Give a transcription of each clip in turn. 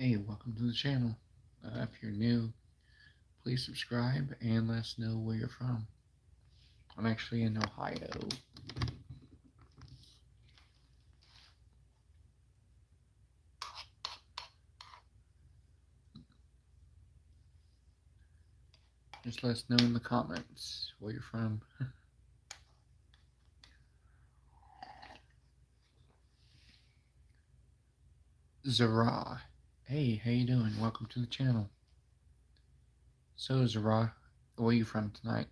Hey, welcome to the channel. If you're new, please subscribe and let us know where you're from. I'm actually in Ohio. Just let us know in the comments where you're from. Zara. Hey, how you doing? Welcome to the channel. So, Zara, where are you from tonight?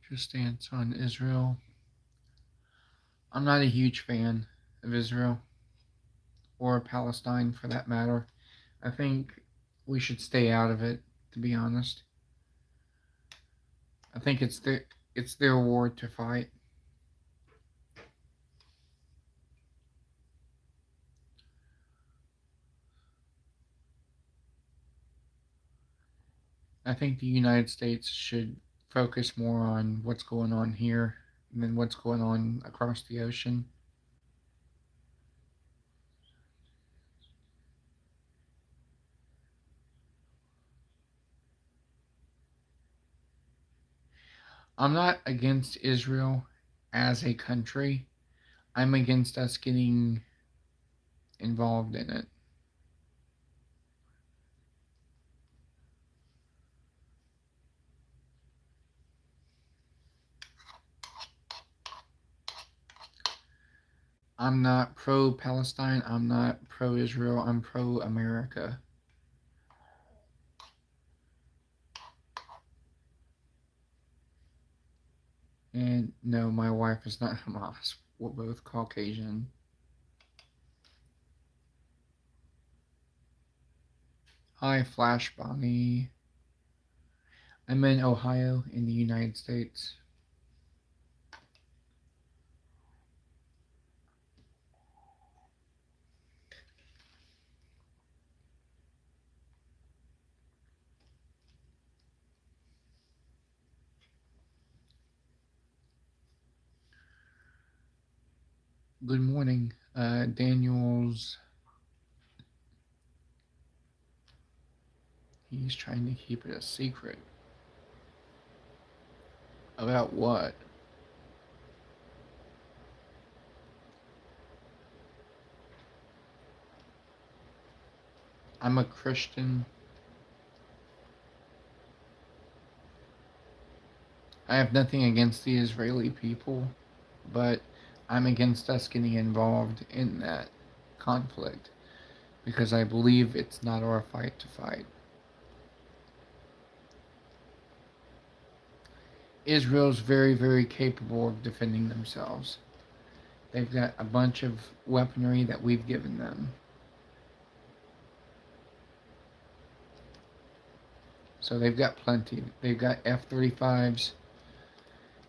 Your stance on Israel. I'm not a huge fan of Israel or Palestine for that matter. I think we should stay out of it, to be honest. I think it's their war to fight. I think the United States should focus more on what's going on here than what's going on across the ocean. I'm not against Israel as a country. I'm against us getting involved in it. I'm not pro Palestine. I'm not pro Israel. I'm pro America. And no, my wife is not Hamas. We're both Caucasian. Hi, Flash Bonnie. I'm in Ohio in the United States. Good morning, Daniels. He's trying to keep it a secret. About what? I'm a Christian. I have nothing against the Israeli people, but I'm against us getting involved in that conflict because I believe it's not our fight to fight. Israel's very, very capable of defending themselves. They've got a bunch of weaponry that we've given them. So they've got plenty. They've got F-35s.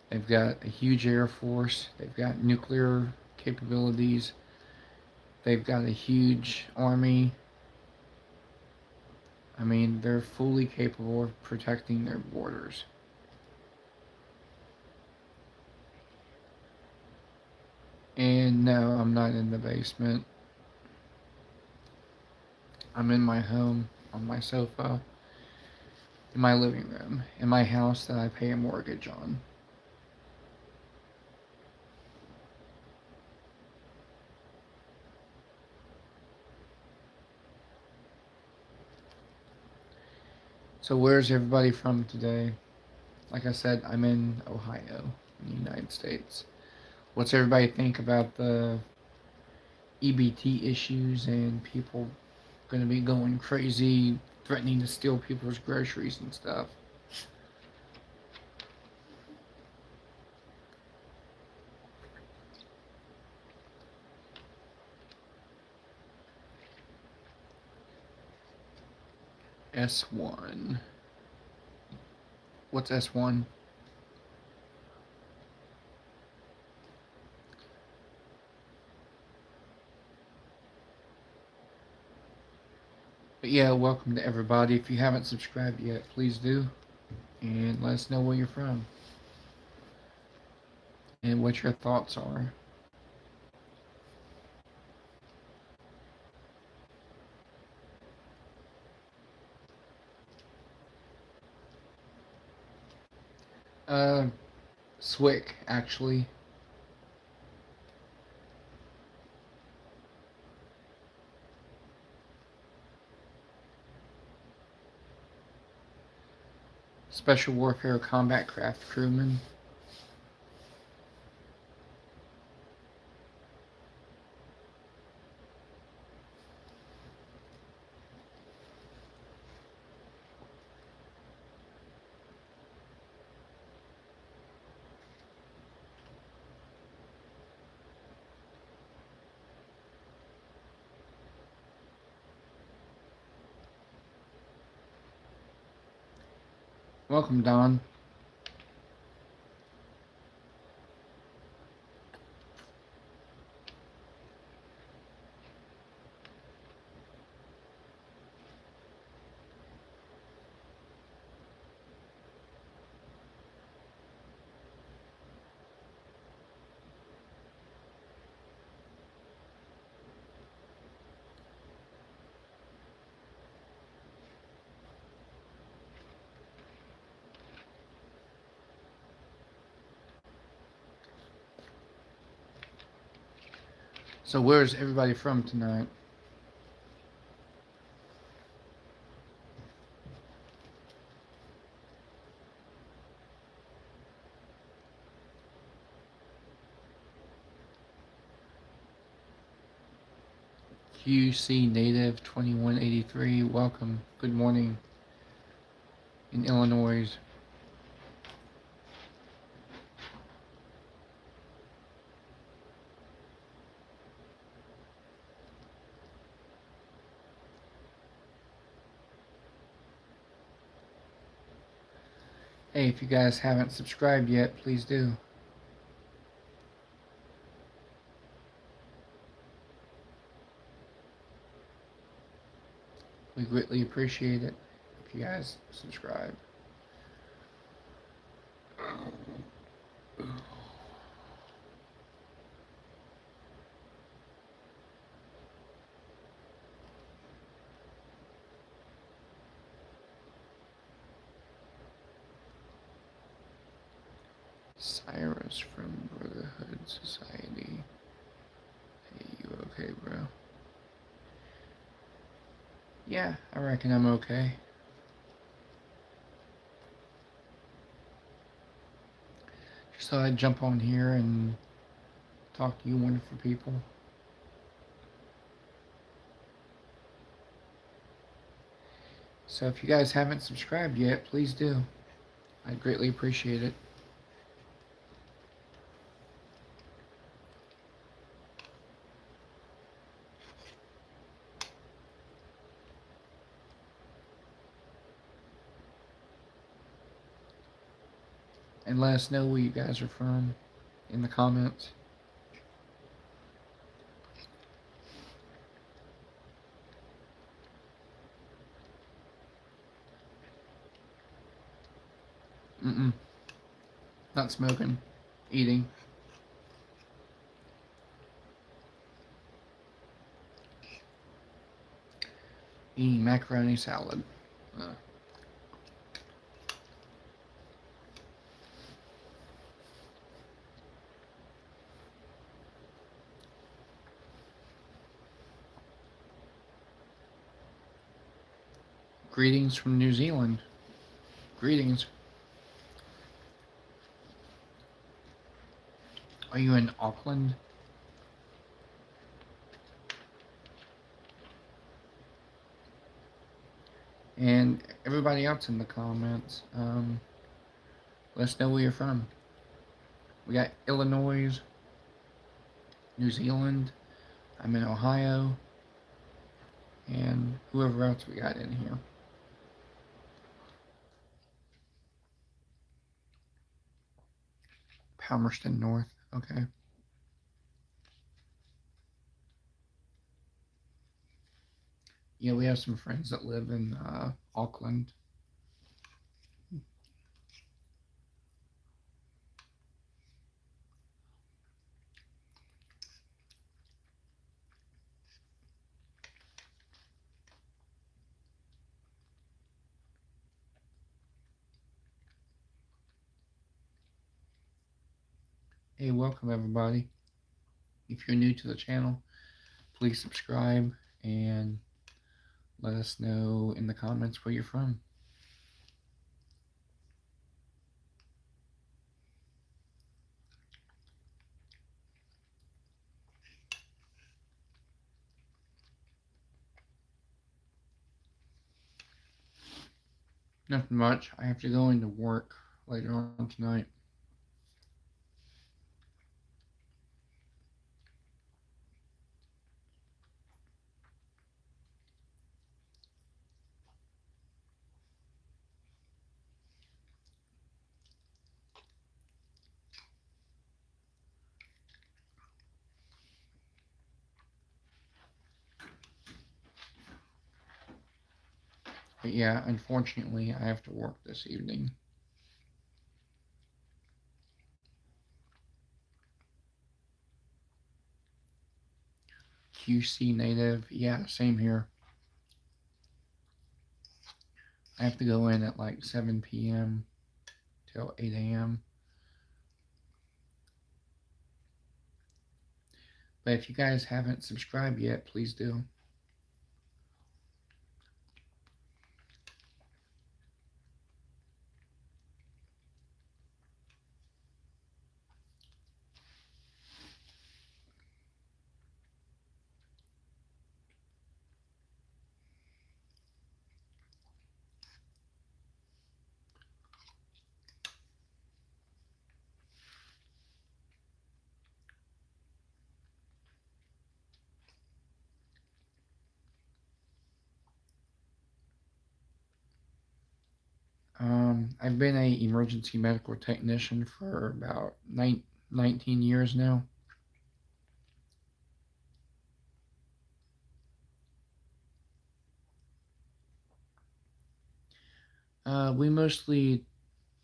They've got a huge air force. They've got nuclear capabilities. They've got a huge army. I mean, they're fully capable of protecting their borders. And no, I'm not in the basement. I'm in my home, on my sofa, in my living room, in my house that I pay a mortgage on. So where's everybody from today? Like I said, I'm in Ohio, in the United States. What's everybody think about the EBT issues and people going to be going crazy, threatening to steal people's groceries and stuff? S1. What's S1? But yeah, welcome to everybody. If you haven't subscribed yet, please do. And let us know where you're from. and what your thoughts are. Uh, Swick, actually. Special Warfare Combat Craft Crewman. Welcome, Don. So where's everybody from tonight? QC Native 2183, welcome. Good morning in Illinois. Hey, if you guys haven't subscribed yet, please do. We greatly appreciate it if you guys subscribe. Cyrus from Brotherhood Society. Hey, you okay, bro? Yeah, I reckon I'm okay. Just thought I'd jump on here and talk to you wonderful people. So if you guys haven't subscribed yet, please do. I'd greatly appreciate it. And let us know where you guys are from in the comments. Mm-mm. Not smoking. Eating. Eating macaroni salad. Greetings from New Zealand. Greetings. Are you in Auckland? And everybody else in the comments, let us know where you're from. We got Illinois, New Zealand, I'm in Ohio, and whoever else we got in here. Palmerston North, okay. Yeah, we have some friends that live in Auckland. Hey, welcome everybody. If you're new to the channel, please subscribe and let us know in the comments where you're from. Nothing much. I have to go into work later on tonight. But yeah, unfortunately, I have to work this evening. QC native. Yeah, same here. I have to go in at like 7 p.m. till 8 a.m. But if you guys haven't subscribed yet, please do. I've been a emergency medical technician for about 19 years now. We mostly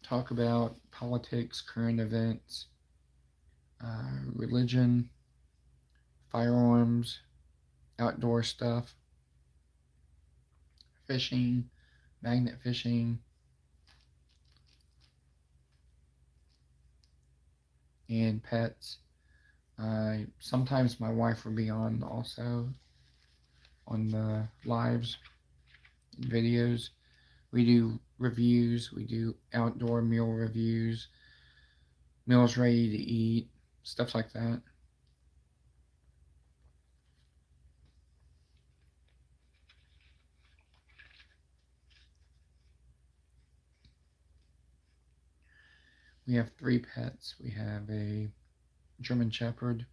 talk about politics, current events, religion, firearms, outdoor stuff, fishing, magnet fishing, and pets. Sometimes my wife will be on also on the lives and videos. We do reviews, we do outdoor meal reviews, meals ready to eat, stuff like that. We have 3 pets. We have a German Shepherd,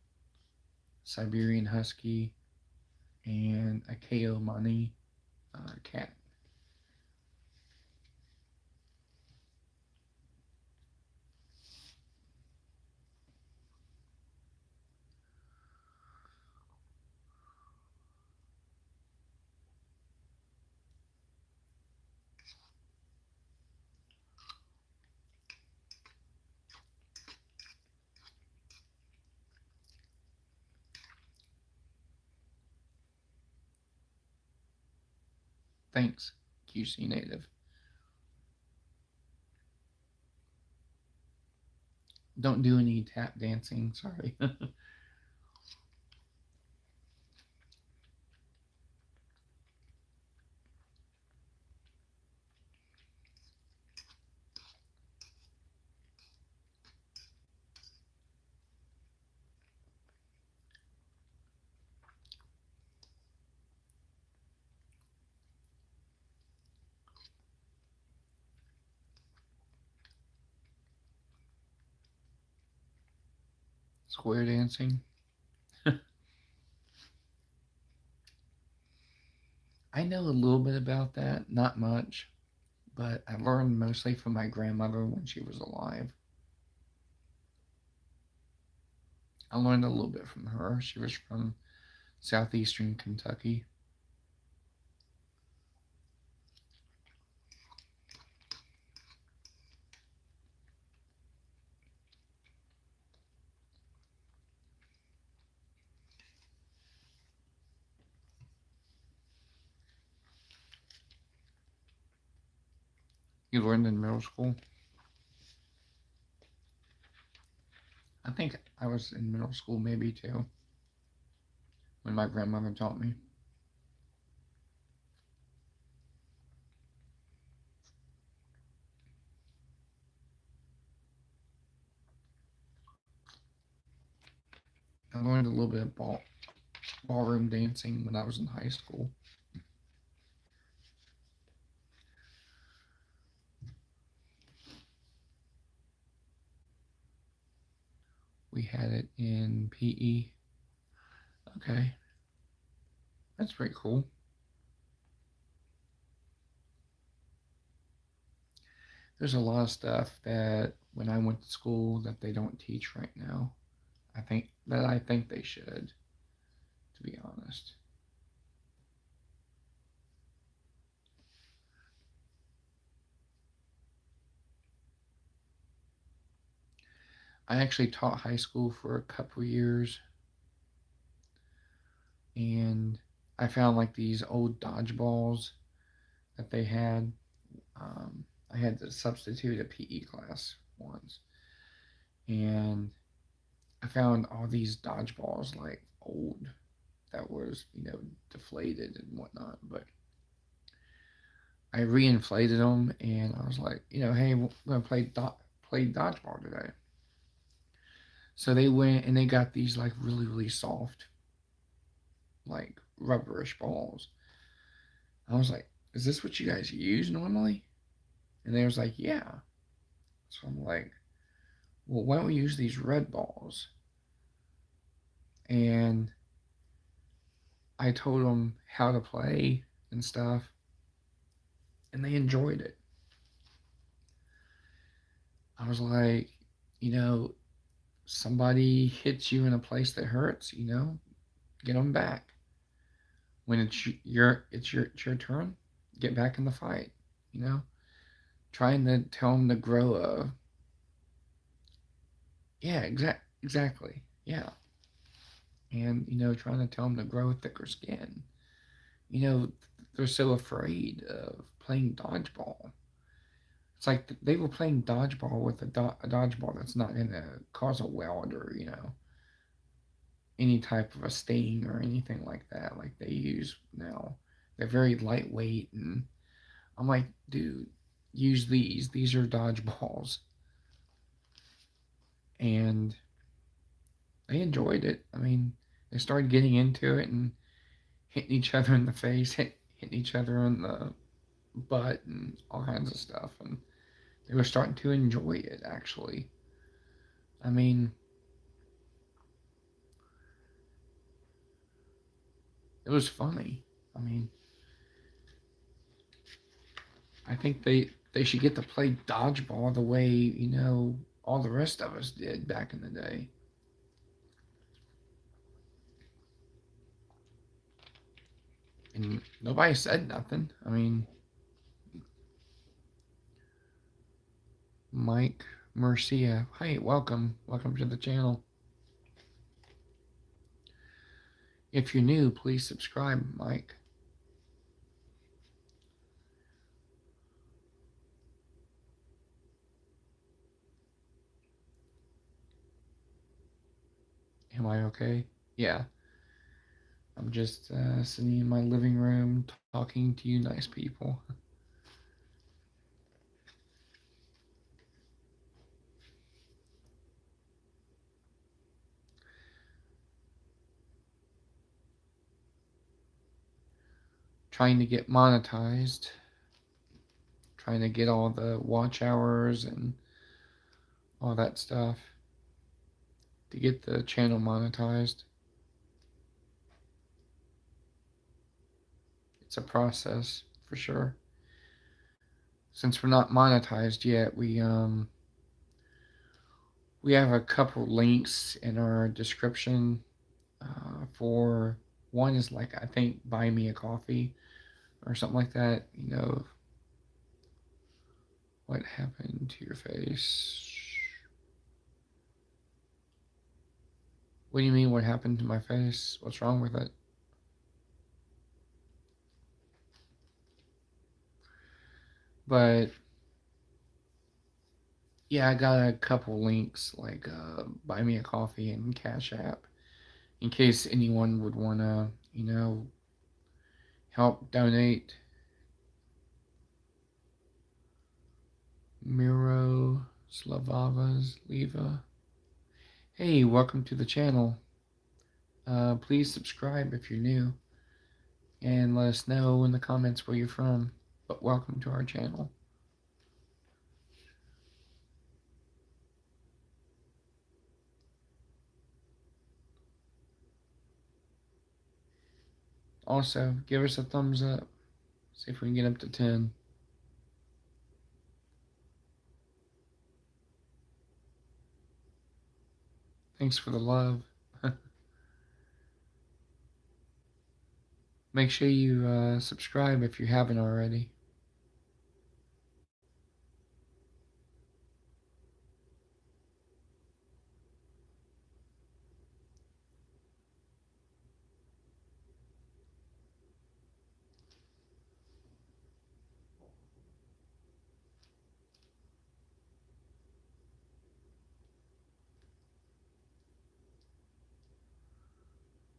Siberian Husky, and a KO Money cat. Thanks, QC Native. Don't do any tap dancing, sorry. Square dancing. I know a little bit about that, not much, but I learned mostly from my grandmother when she was alive. I learned a little bit from her. She was from southeastern Kentucky. You learned in middle school? I think I was in middle school maybe too when my grandmother taught me. I learned a little bit of ballroom dancing when I was in high school. We had it in PE. Okay, that's pretty cool. There's a lot of stuff that when I went to school that they don't teach right now. I think they should, to be honest. I actually taught high school for a couple years, and I found like these old dodgeballs that they had. I had to substitute a PE class once, and I found all these dodgeballs like old that was deflated and whatnot. But I reinflated them, and I was like, hey, we're gonna play dodgeball today. So they went and they got these like really really soft, like rubberish balls. I was like, is this what you guys use normally? And they was like, yeah. So I'm like, well, why don't we use these red balls? And I told them how to play and stuff, and they enjoyed it. I was like, you know, somebody hits you in a place that hurts, get them back. When it's your turn, get back in the fight. You know, trying to tell them to grow a yeah, exactly, yeah, and trying to tell them to grow thicker skin. You know, they're so afraid of playing dodgeball. It's like they were playing dodgeball with a dodgeball that's not going to cause a weld or any type of a stain or anything like that, like they use now. They're very lightweight, and I'm like, dude, use these. These are dodgeballs, and they enjoyed it. I mean, they started getting into it and hitting each other in the face, hitting each other in the butt, and all kinds of stuff, and they were starting to enjoy it. Actually, I mean, it was funny. I mean, I think they should get to play dodgeball the way all the rest of us did back in the day. And nobody said nothing. I mean, Mike Mercia, hey, welcome to the channel. If you're new, please subscribe, Mike. Am I okay? Yeah, I'm just sitting in my living room talking to you nice people. Trying to get monetized, trying to get all the watch hours and all that stuff to get the channel monetized. It's a process for sure. Since we're not monetized yet, we have a couple links in our description for one is like I think buy me a coffee or something like that. What happened to your face? What do you mean? What happened to my face? What's wrong with it? But Yeah, I got a couple links like Buy Me a Coffee and Cash App in case anyone would want to, help donate. Miro Slavavas Leva. Hey, welcome to the channel. Please subscribe if you're new and let us know in the comments where you're from. But welcome to our channel. Also, give us a thumbs up. See if we can get up to 10. Thanks for the love. Make sure you subscribe if you haven't already.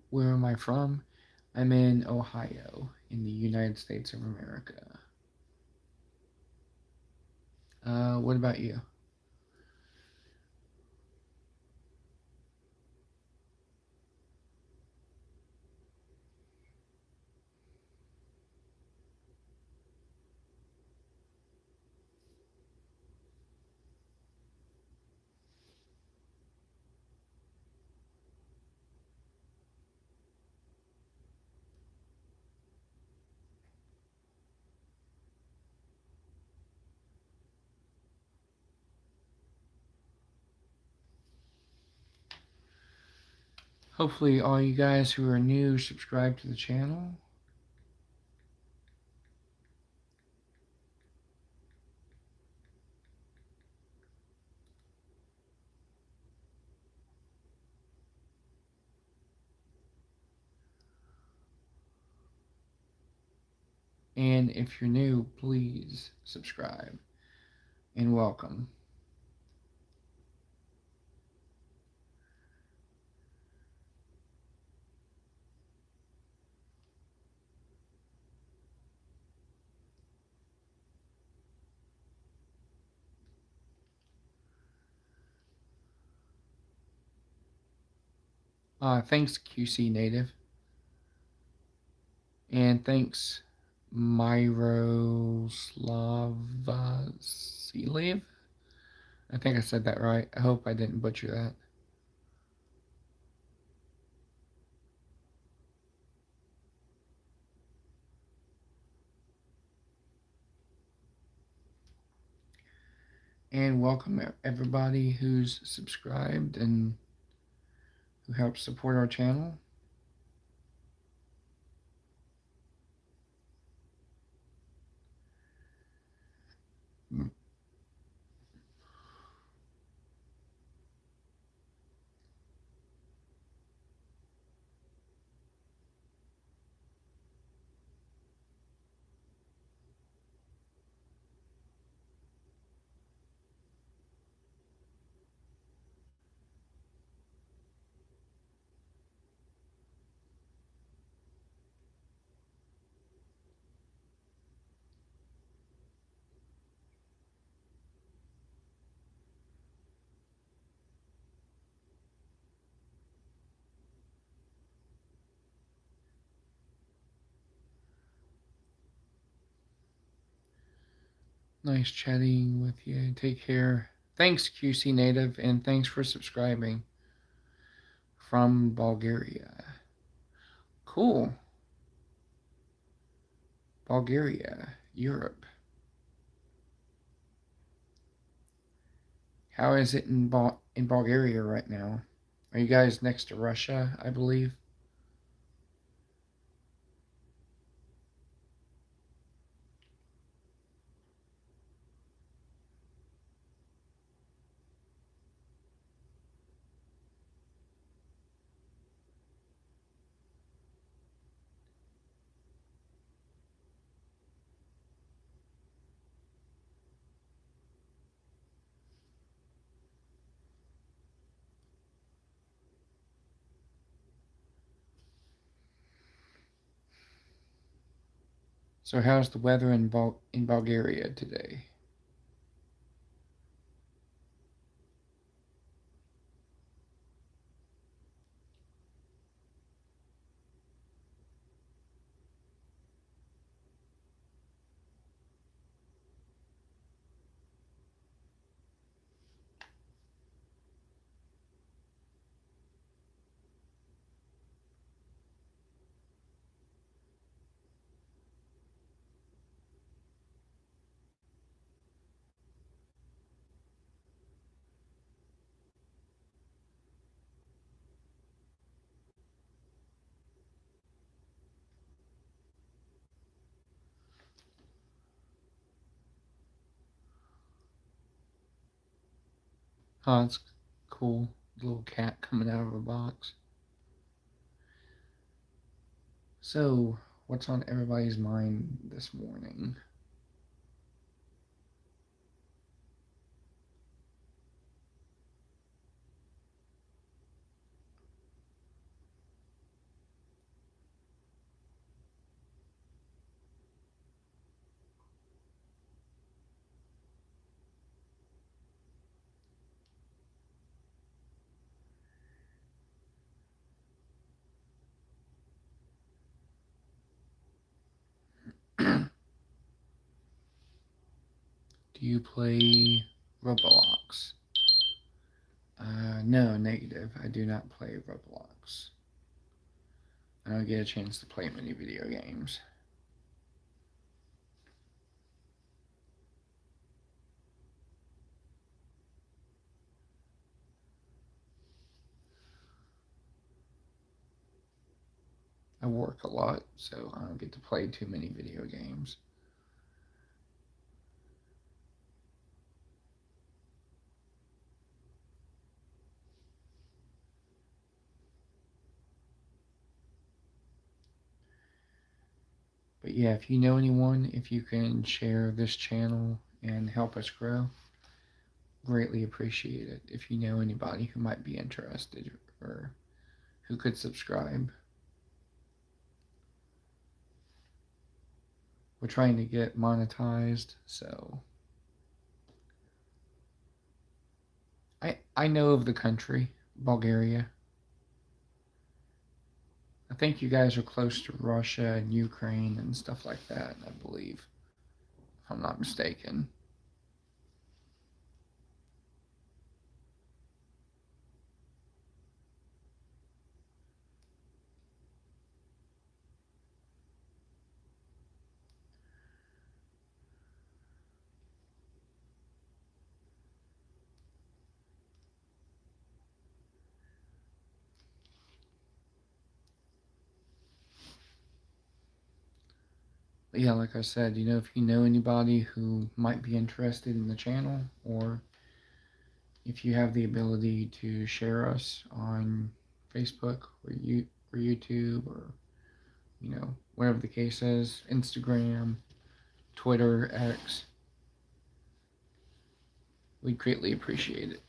Where am I from? I'm in Ohio, in the United States of America. What about you? Hopefully, all you guys who are new subscribe to the channel. And if you're new, please subscribe and welcome. Thanks, QC Native. And thanks, Myroslava Selev. I think I said that right. I hope I didn't butcher that. And welcome everybody who's subscribed and who helps support our channel. Nice chatting with you. Take care. Thanks, QC Native, and thanks for subscribing from Bulgaria. Cool. Bulgaria, Europe. How is it in Bulgaria right now? Are you guys next to Russia, I believe? So how's the weather in Bulgaria today? Oh, it's cool. Little cat coming out of a box. So, what's on everybody's mind this morning? Do you play Roblox? No, negative. I do not play Roblox. I don't get a chance to play many video games. I work a lot, so I don't get to play too many video games. But yeah, if you know anyone, if you can share this channel and help us grow, greatly appreciate it. If you know anybody who might be interested or who could subscribe, we're trying to get monetized, so I know of the country, Bulgaria. I think you guys are close to Russia and Ukraine and stuff like that, I believe, if I'm not mistaken. But yeah, like I said, if you know anybody who might be interested in the channel, or if you have the ability to share us on Facebook or YouTube, or whatever the case is, Instagram, Twitter, X, we'd greatly appreciate it.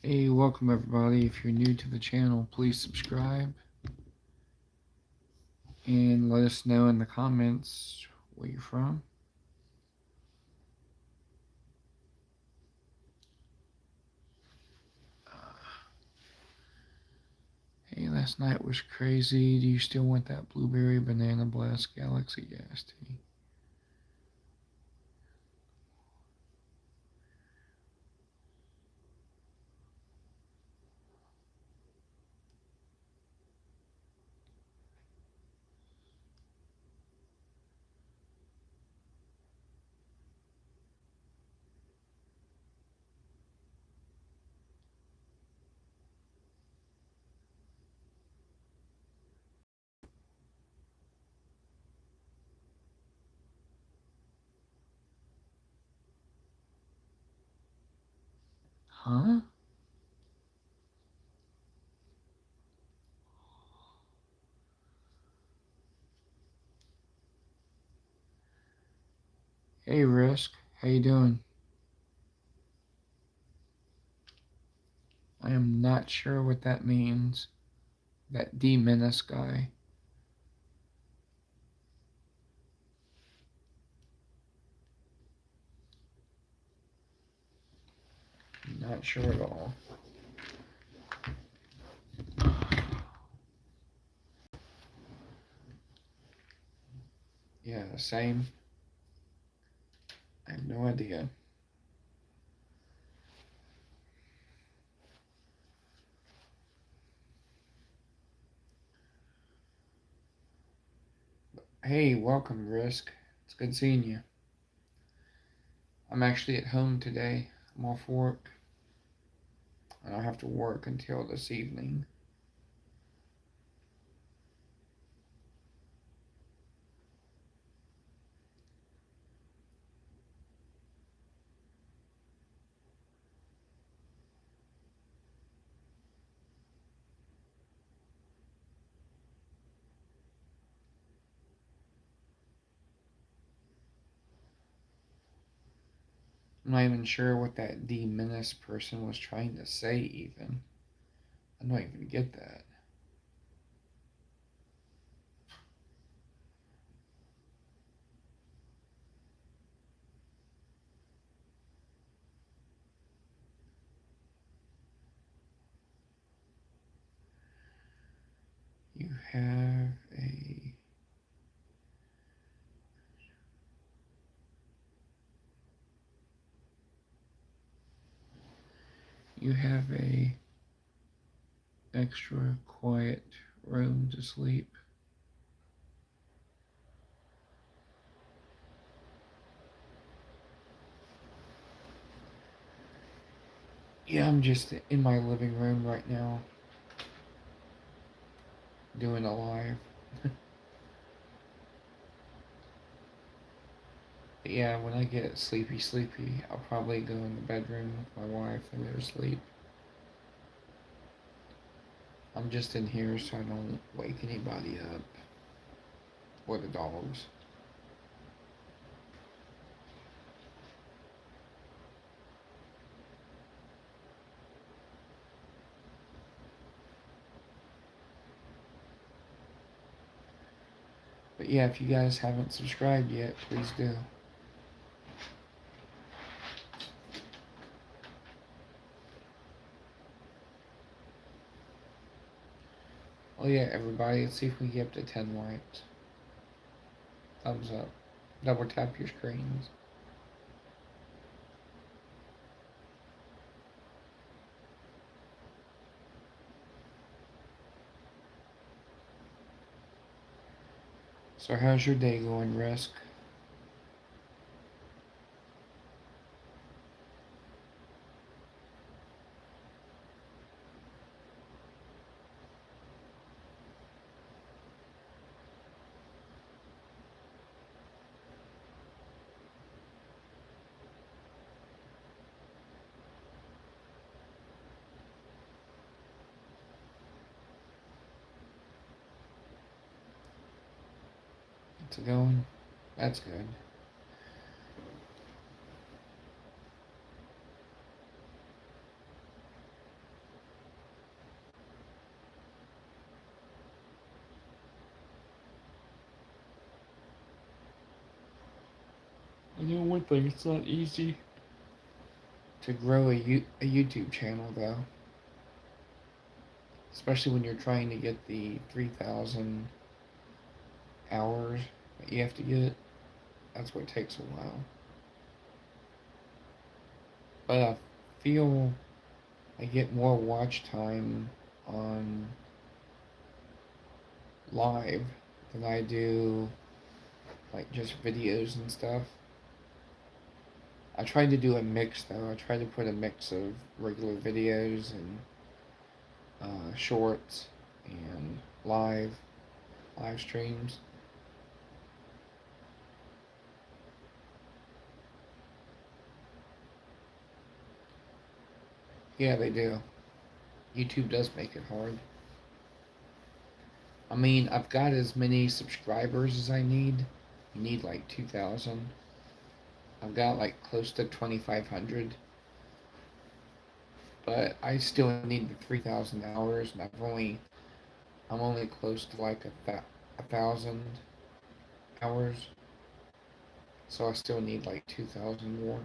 Hey, welcome everybody. If you're new to the channel, please subscribe and let us know in the comments where you're from. Last night was crazy. Do you still want that blueberry banana blast galaxy gas tea? Huh? Hey, Risk. How you doing? I am not sure what that means. That D Menace guy. Not sure at all. Yeah, same. I have no idea. Hey, welcome, Risk. It's good seeing you. I'm actually at home today. I'm off work. I don't have to work until this evening. I'm not even sure what that D Menace person was trying to say, even. I don't even get that. You have a. You have a extra quiet room to sleep. Yeah, I'm just in my living room right now, doing a live. But yeah, when I get sleepy, I'll probably go in the bedroom with my wife and go to sleep. I'm just in here so I don't wake anybody up or the dogs. But yeah, if you guys haven't subscribed yet, please do. Oh yeah, everybody, let's see if we get up to 10 likes. Thumbs up. Double tap your screens. So how's your day going, Risk? It's going? That's good. I know one thing, it's not easy to grow a YouTube channel though. especially when you're trying to get the 3,000 hours that you have to get. That's what takes a while. But I feel I get more watch time on live than I do like just videos and stuff. I tried to do a mix though. I tried to put a mix of regular videos and shorts and live streams. Yeah, they do. YouTube does make it hard. I mean, I've got as many subscribers as I need. You need like 2,000. I've got like close to 2,500, but I still need the 3,000 hours, and I'm only close to like a thousand hours, so I still need like 2,000 more.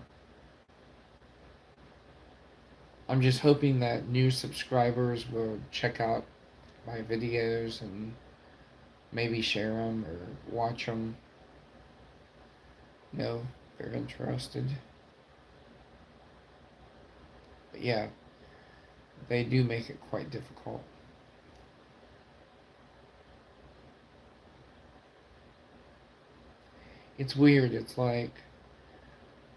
I'm just hoping that new subscribers will check out my videos and maybe share them or watch them. You know, if they're interested. But yeah, they do make it quite difficult. It's weird. It's like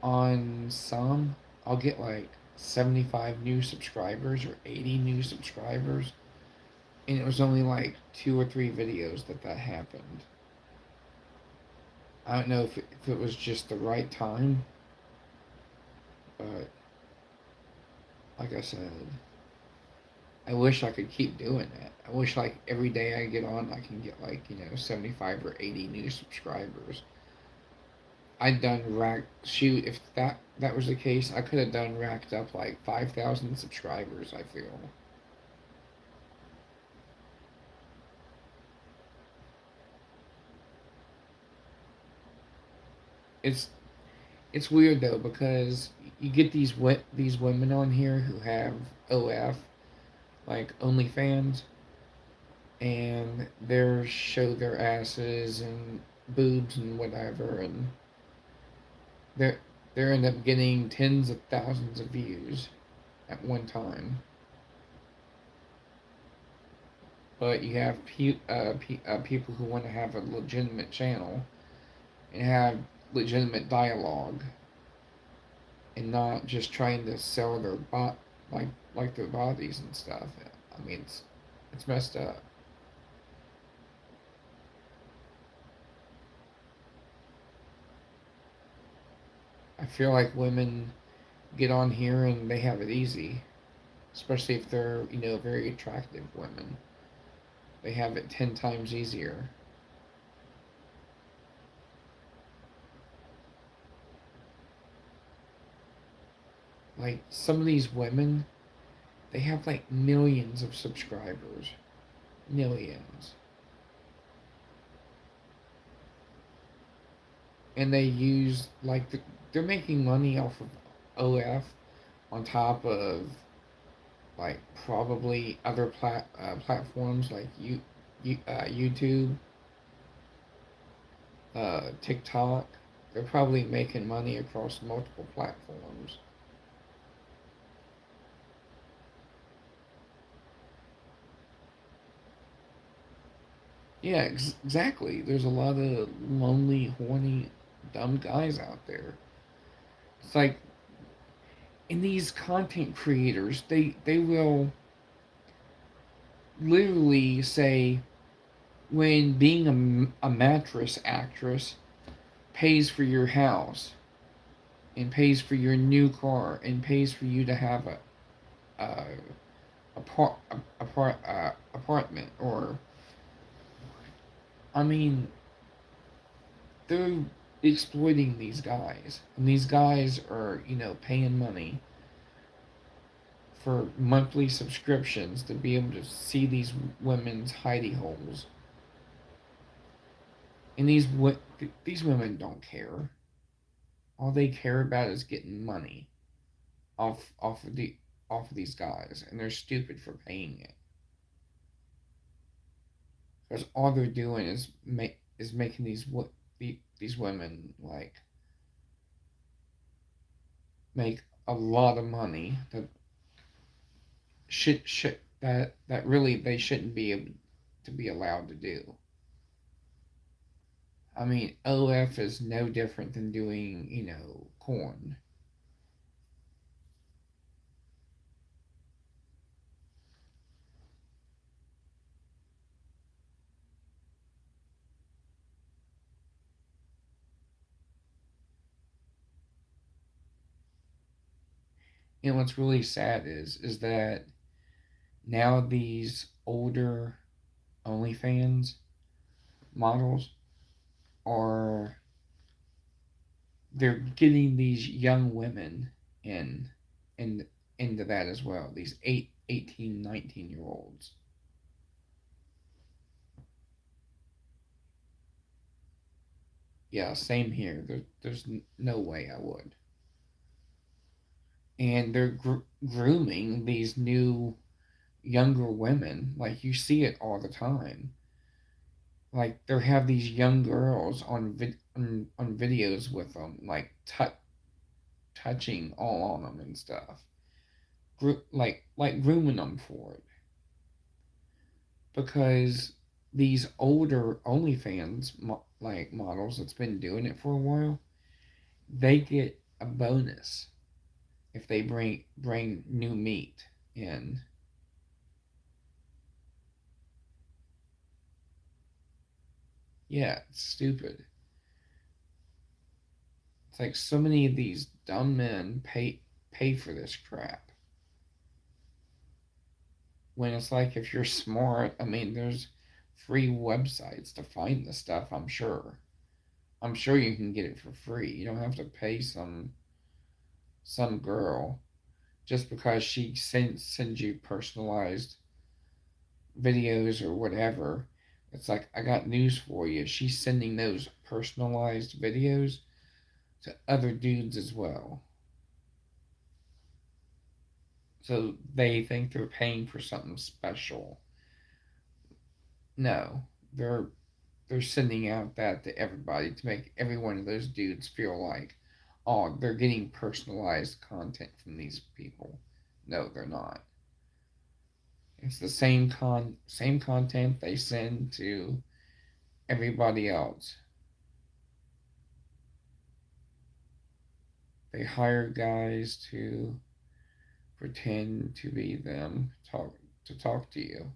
on some, I'll get like 75 new subscribers or 80 new subscribers, and it was only like two or three videos that happened. I don't know if it was just the right time, but like I said, I wish I could keep doing that. I wish like every day I get on, I can get like 75 or 80 new subscribers. I done racked shoot if that was the case, I could have done racked up like 5,000 subscribers. I feel it's it's weird though because you get these women on here who have OF like OnlyFans, and they show their asses and boobs and whatever, and they're they end up getting tens of thousands of views at one time. But you have people who want to have a legitimate channel and have legitimate dialogue and not just trying to sell their like their bodies and stuff. I mean, it's messed up. I feel like women get on here and they have it easy, especially if they're very attractive women. They have it 10 times easier. Like some of these women, they have like millions of subscribers, millions, and they use they're making money off of OF on top of like probably other platforms like YouTube, TikTok. They're probably making money across multiple platforms. Yeah, exactly. There's a lot of lonely, horny, dumb guys out there. It's like, and these content creators, they will literally say when being a mattress actress pays for your house and pays for your new car and pays for you to have a apartment, or I mean, they're exploiting these guys, and these guys are paying money for monthly subscriptions to be able to see these women's hidey holes, and these women don't care. All they care about is getting money off of these guys, and they're stupid for paying it. because all they're doing is making these women like make a lot of money that that really they shouldn't be able to be allowed to do. I mean, OF is no different than doing, corn. And what's really sad is that now these older OnlyFans models are they're getting these young women in in into that as well. These 18, 19-year olds. Yeah, same here. There's no way I would. And they're grooming these new younger women. Like you see it all the time. Like they have these young girls on videos with them, like touching all on them and stuff. Like grooming them for it because these older OnlyFans like models that's been doing it for a while, they get a bonus if they bring new meat in. Yeah, it's stupid. It's like so many of these dumb men pay for this crap. When it's like if you're smart, I mean, there's free websites to find the stuff. I'm sure. I'm sure you can get it for free. You don't have to pay some girl just because she sends you personalized videos or whatever. It's like I got news for you. She's sending those personalized videos to other dudes as well. So they think they're paying for something special. No, they're sending out that to everybody to make every one of those dudes feel like, oh, they're getting personalized content from these people. No, they're not. It's the same content they send to everybody else. They hire guys to pretend to be them, talk to you.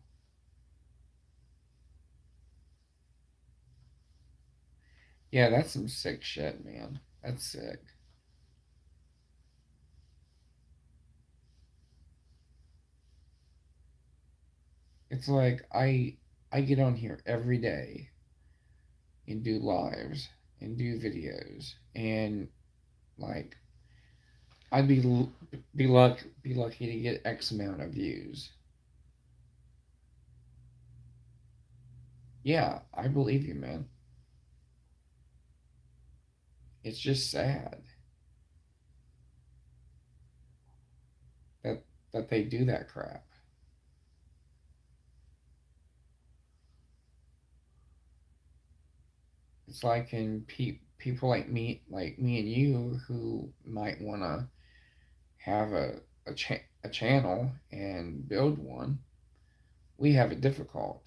Yeah, that's some sick shit, man. That's sick. It's like I get on here every day and do lives and do videos and like I'd be lucky to get X amount of views. Yeah, I believe you, man. It's just sad that they do that crap. It's like in people like me and you, who might want to have a channel and build one. We have it difficult,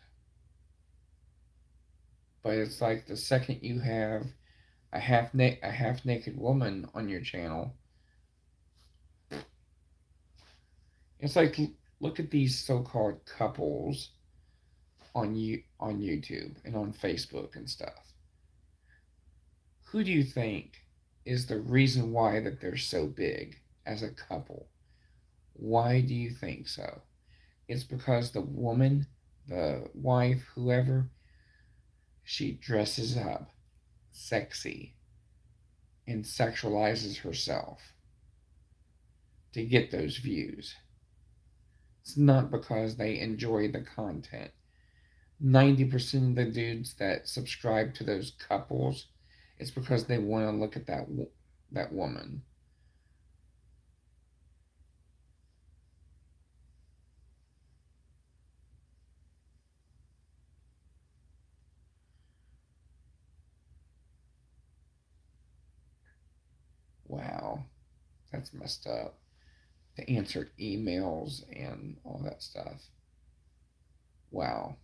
but it's like the second you have a half naked woman on your channel, it's like look at these so-called couples on YouTube and on Facebook and stuff. Who do you think is the reason why that they're so big as a couple? Why do you think so? It's because the woman, the wife, whoever, she dresses up sexy and sexualizes herself to get those views. It's not because they enjoy the content. 90% of the dudes that subscribe to those couples, it's because they want to look at that woman. That's messed up. To answer emails and all that stuff. Wow.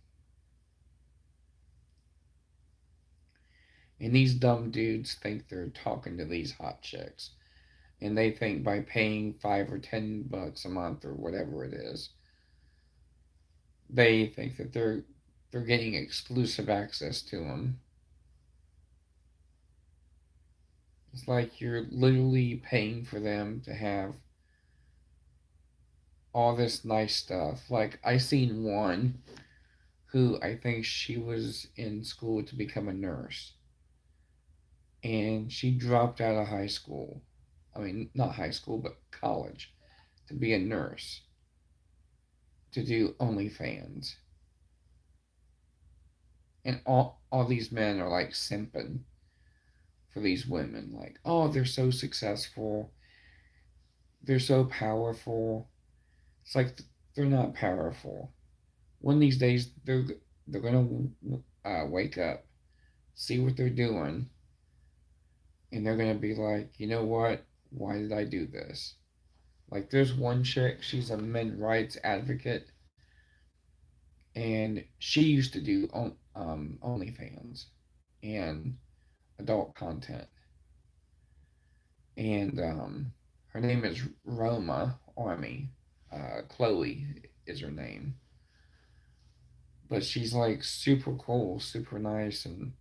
And these dumb dudes think they're talking to these hot chicks. And they think by paying $5 or $10 a month or whatever it is, they think that they're getting exclusive access to them. It's like you're literally paying for them to have all this nice stuff. Like I seen one who I think she was in school to become a nurse, and she dropped out of high school. I mean, not high school, but college to be a nurse to do OnlyFans. And all these men are like simping for these women. Like, oh, they're so successful. They're so powerful. It's like they're not powerful. One of these days, they're gonna wake up, see what they're doing, and they're gonna be like, you know what? Why did I do this? Like, there's one chick. She's a men's rights advocate, and she used to do OnlyFans and adult content, and her name is Roma Army. Chloe is her name, but she's like super cool, super nice, and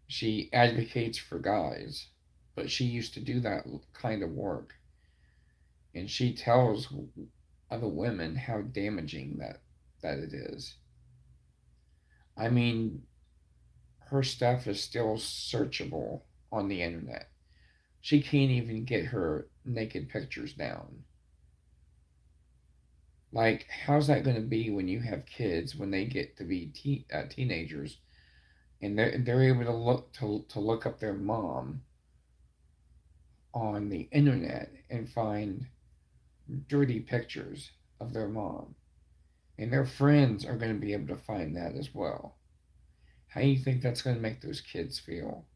she advocates for guys. But she used to do that kind of work, and she tells other women how damaging that it is. I mean, her stuff is still searchable on the internet. She can't even get her naked pictures down. Like, how's that going to be when you have kids when they get to be teenagers and they're able to look up their mom on the internet and find dirty pictures of their mom, and their friends are going to be able to find that as well. How do you think that's going to make those kids feel?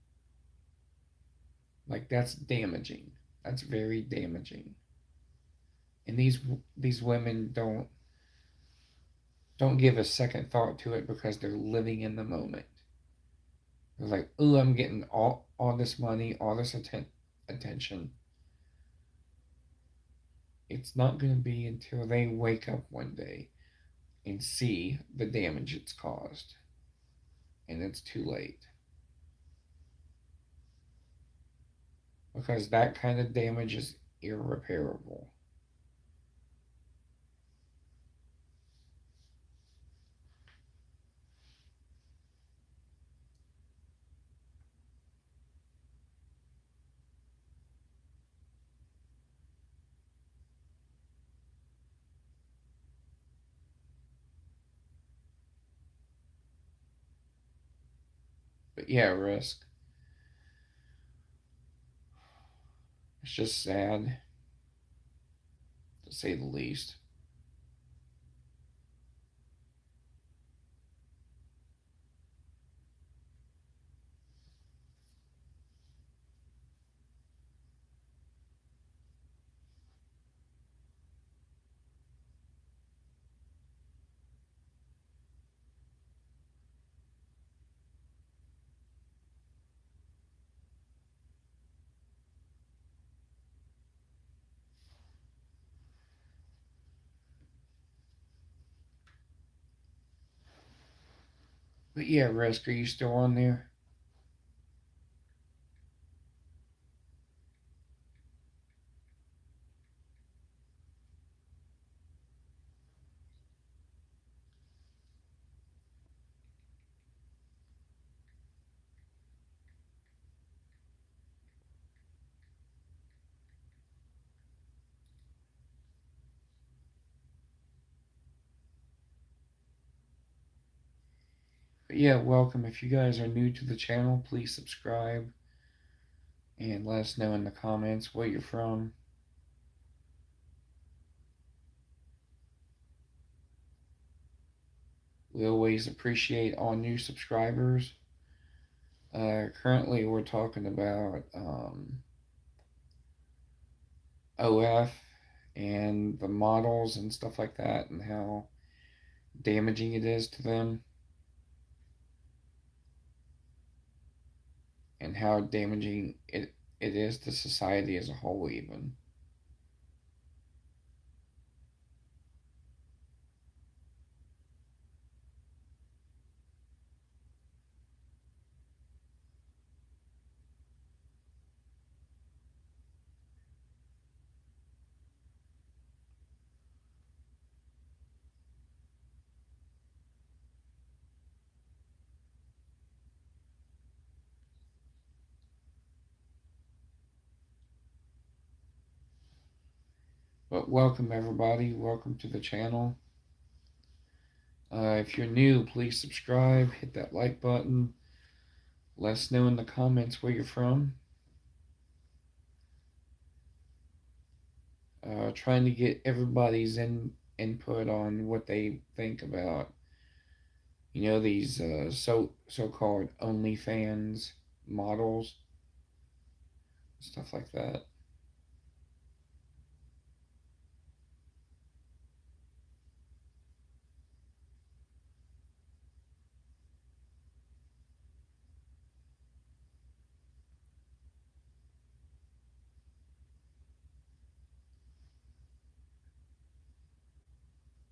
Like, that's damaging. That's very damaging. And these women don't give a second thought to it because they're living in the moment. They're like, "Ooh, I'm getting all this money, all this attention." It's not going to be until they wake up one day and see the damage it's caused, and it's too late. Because that kind of damage is irreparable. But yeah, Risk. It's just sad, to say the least. But yeah, Risk, are you still on there? But yeah, welcome. If you guys are new to the channel, please subscribe and let us know in the comments where you're from. We always appreciate all new subscribers. Currently, we're talking about OF and the models and stuff like that, and how damaging it is to them, and how damaging it is to society as a whole, even. But welcome, everybody. Welcome to the channel. If you're new, please subscribe, hit that like button. Let us know in the comments where you're from. Trying to get everybody's input on what they think about, these so-called OnlyFans models, stuff like that.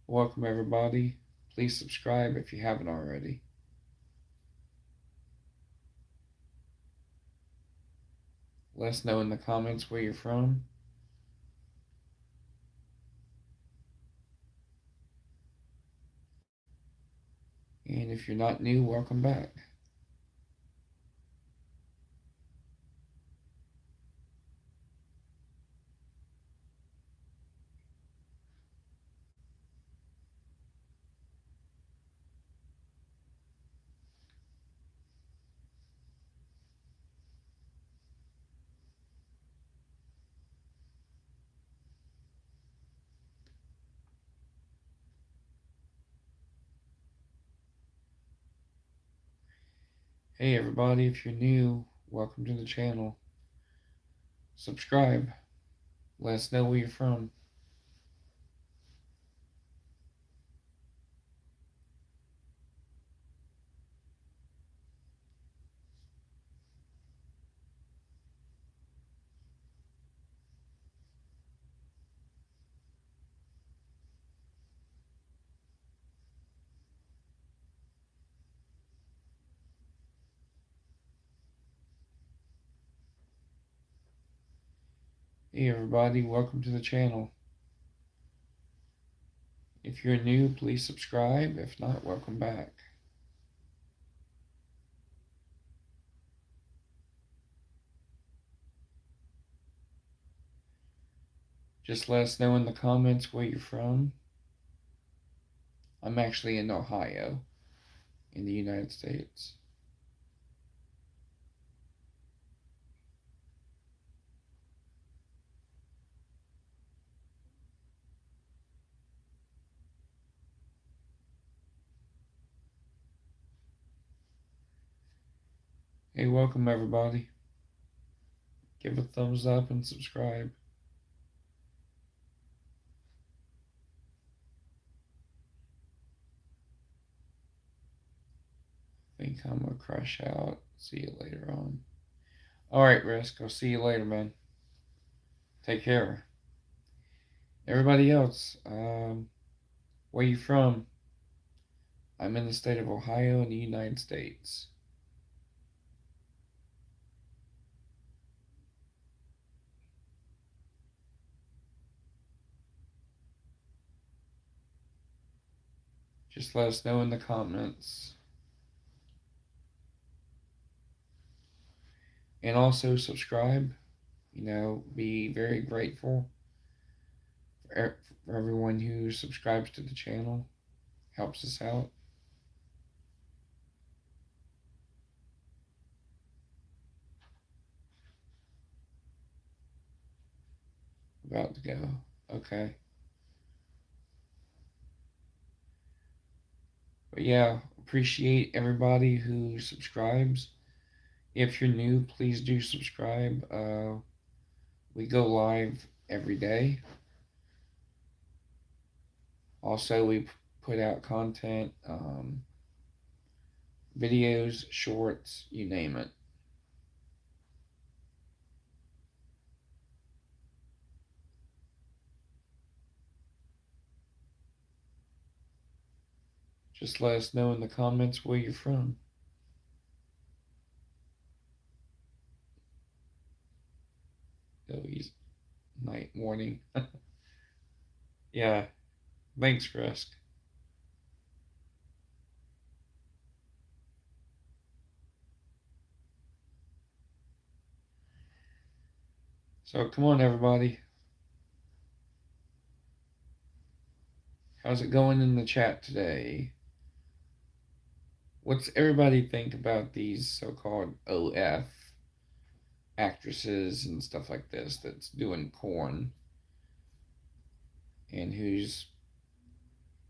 Welcome, everybody. Please subscribe if you haven't already. Let us know in the comments where you're from. And if you're not new, welcome back. Hey, everybody, if you're new, welcome to the channel. Subscribe. Let us know where you're from. Hey, everybody, welcome to the channel. If you're new, please subscribe. If not, welcome back. Just let us know in the comments where you're from. I'm actually in Ohio, in the United States. Hey, welcome, everybody. Give a thumbs up and subscribe. I think I'm gonna crash out. See you later on. Alright, Risk. I'll see you later, man. Take care. Everybody else, where you from? I'm in the state of Ohio in the United States. Just let us know in the comments. And also subscribe. Be very grateful for everyone who subscribes to the channel. Helps us out. About to go. Okay. But yeah, appreciate everybody who subscribes. If you're new, please do subscribe. We go live every day. Also, we put out content, videos, shorts, you name it. Just let us know in the comments where you're from. Oh, he's night, morning. Yeah, thanks, Rusk. So come on, everybody. How's it going in the chat today? What's everybody think about these so-called OF actresses and stuff like this that's doing porn and who's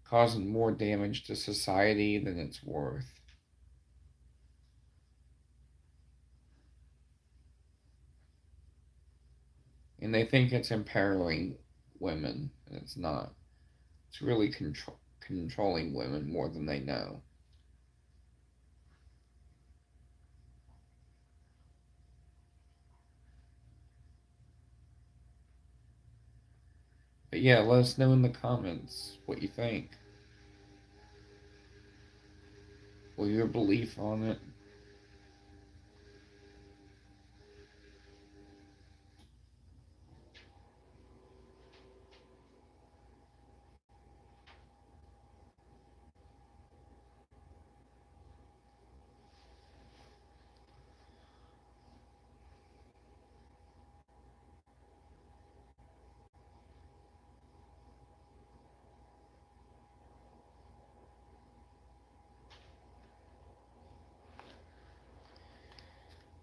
causing more damage to society than it's worth? And they think it's empowering women, and it's not. It's really controlling women more than they know. But yeah, let us know in the comments what you think, or your belief on it.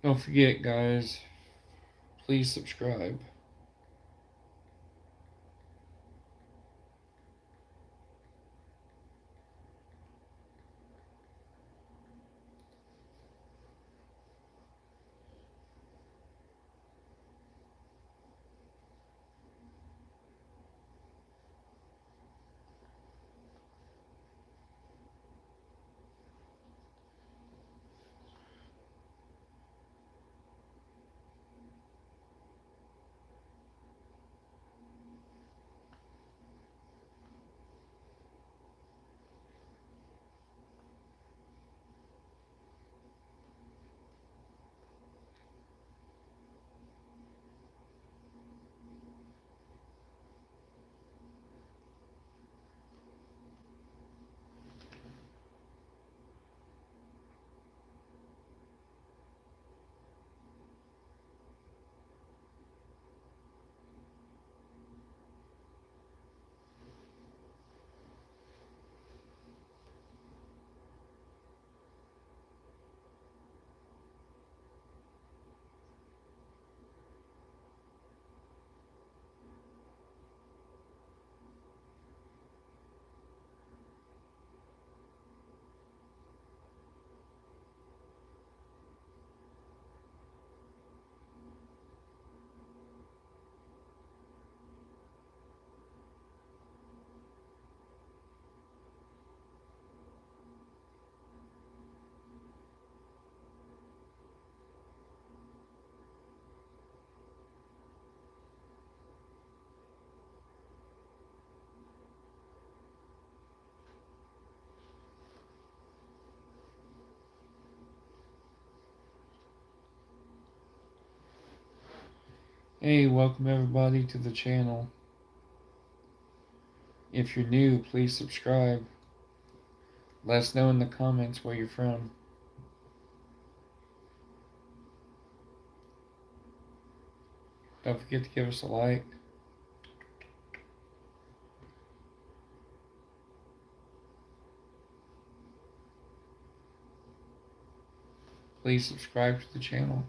Don't forget, guys, please subscribe. Hey, welcome everybody to the channel. If you're new, please subscribe. Let us know in the comments where you're from. Don't forget to give us a like. Please subscribe to the channel.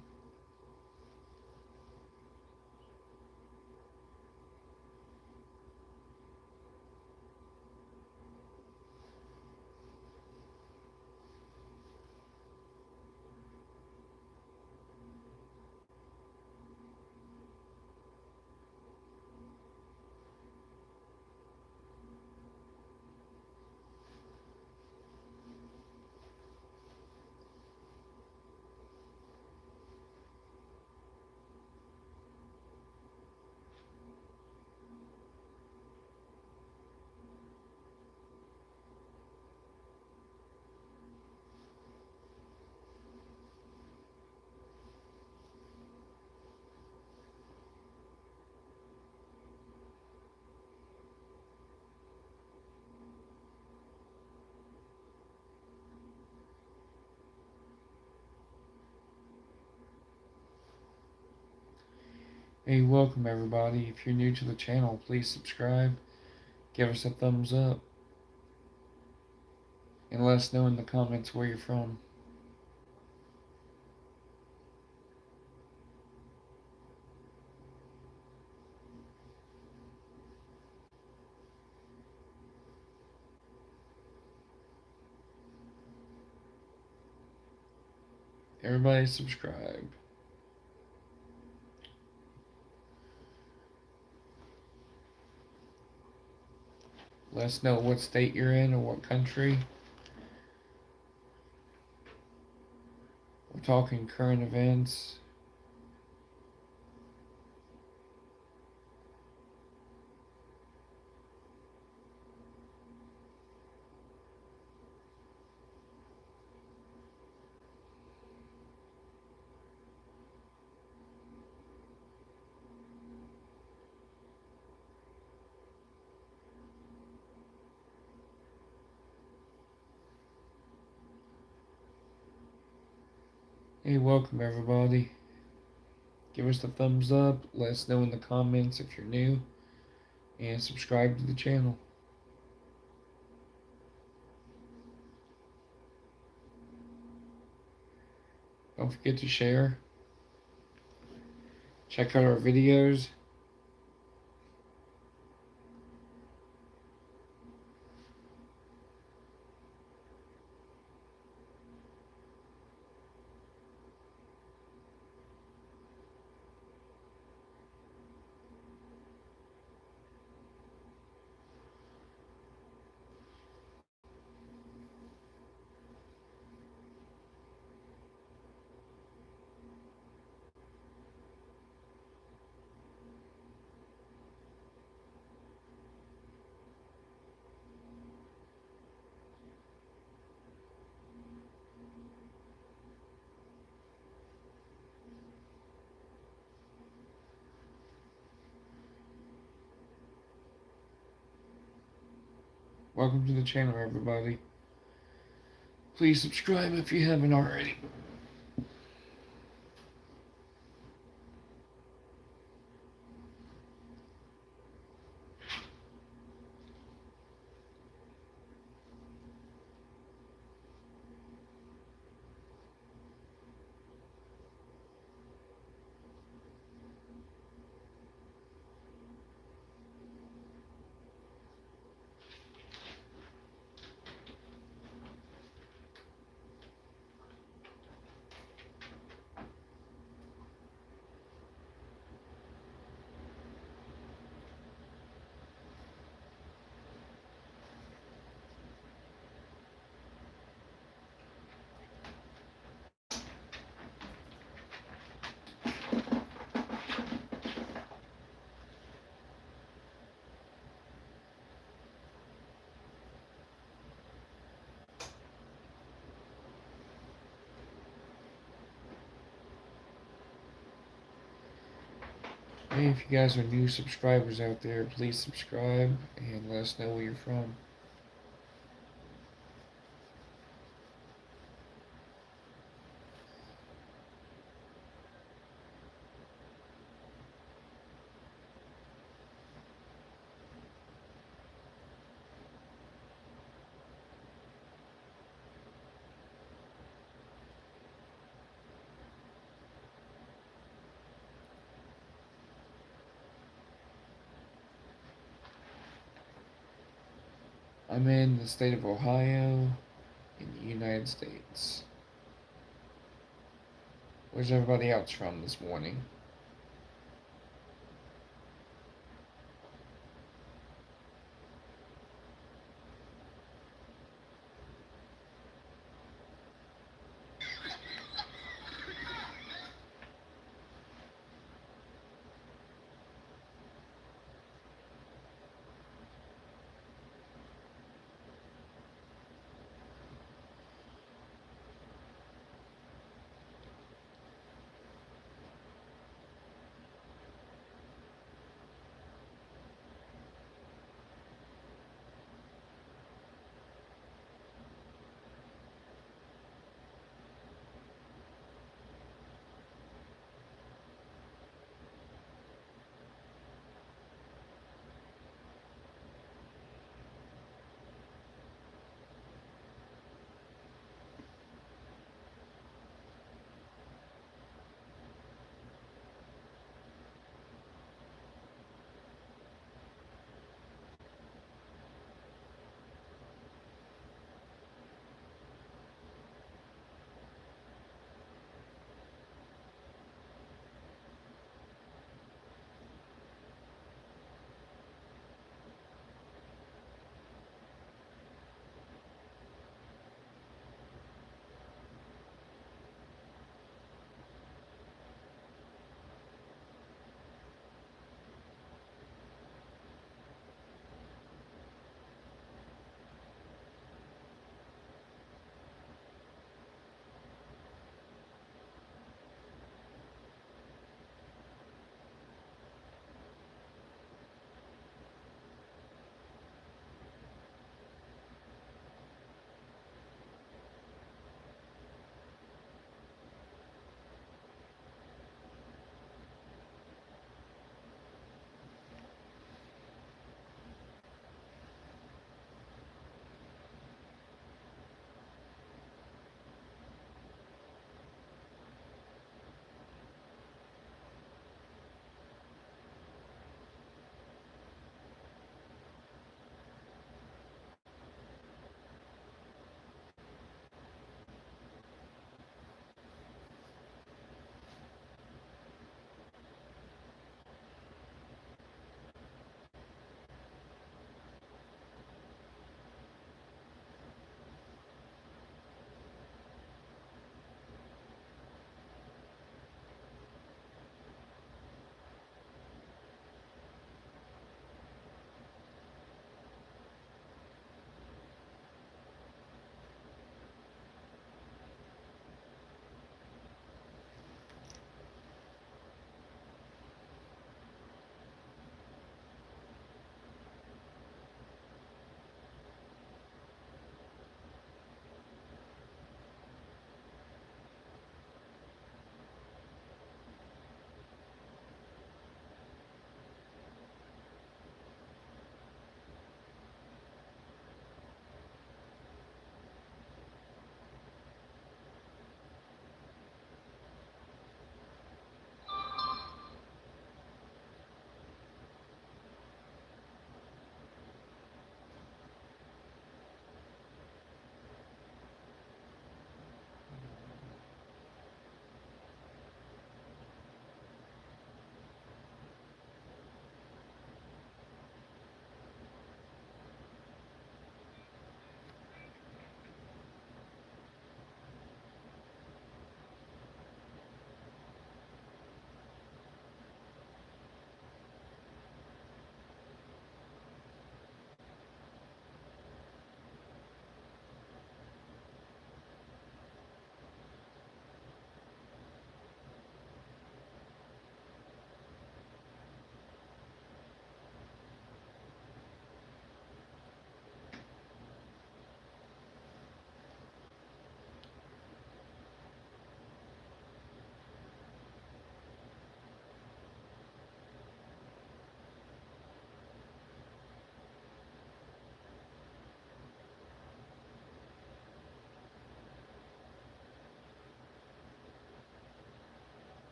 Hey, welcome everybody. If you're new to the channel, please subscribe, give us a thumbs up, and let us know in the comments where you're from. Everybody subscribe. Let us know what state you're in or what country. We're talking current events. Hey, welcome everybody. Give us the thumbs up, let us know in the comments if you're new, and subscribe to the channel. Don't forget to share. Check out our videos. Welcome to the channel, everybody. Please subscribe if you haven't already. Hey, if you guys are new subscribers out there, please subscribe and let us know where you're from. I'm in the state of Ohio in the United States. Where's everybody else from this morning?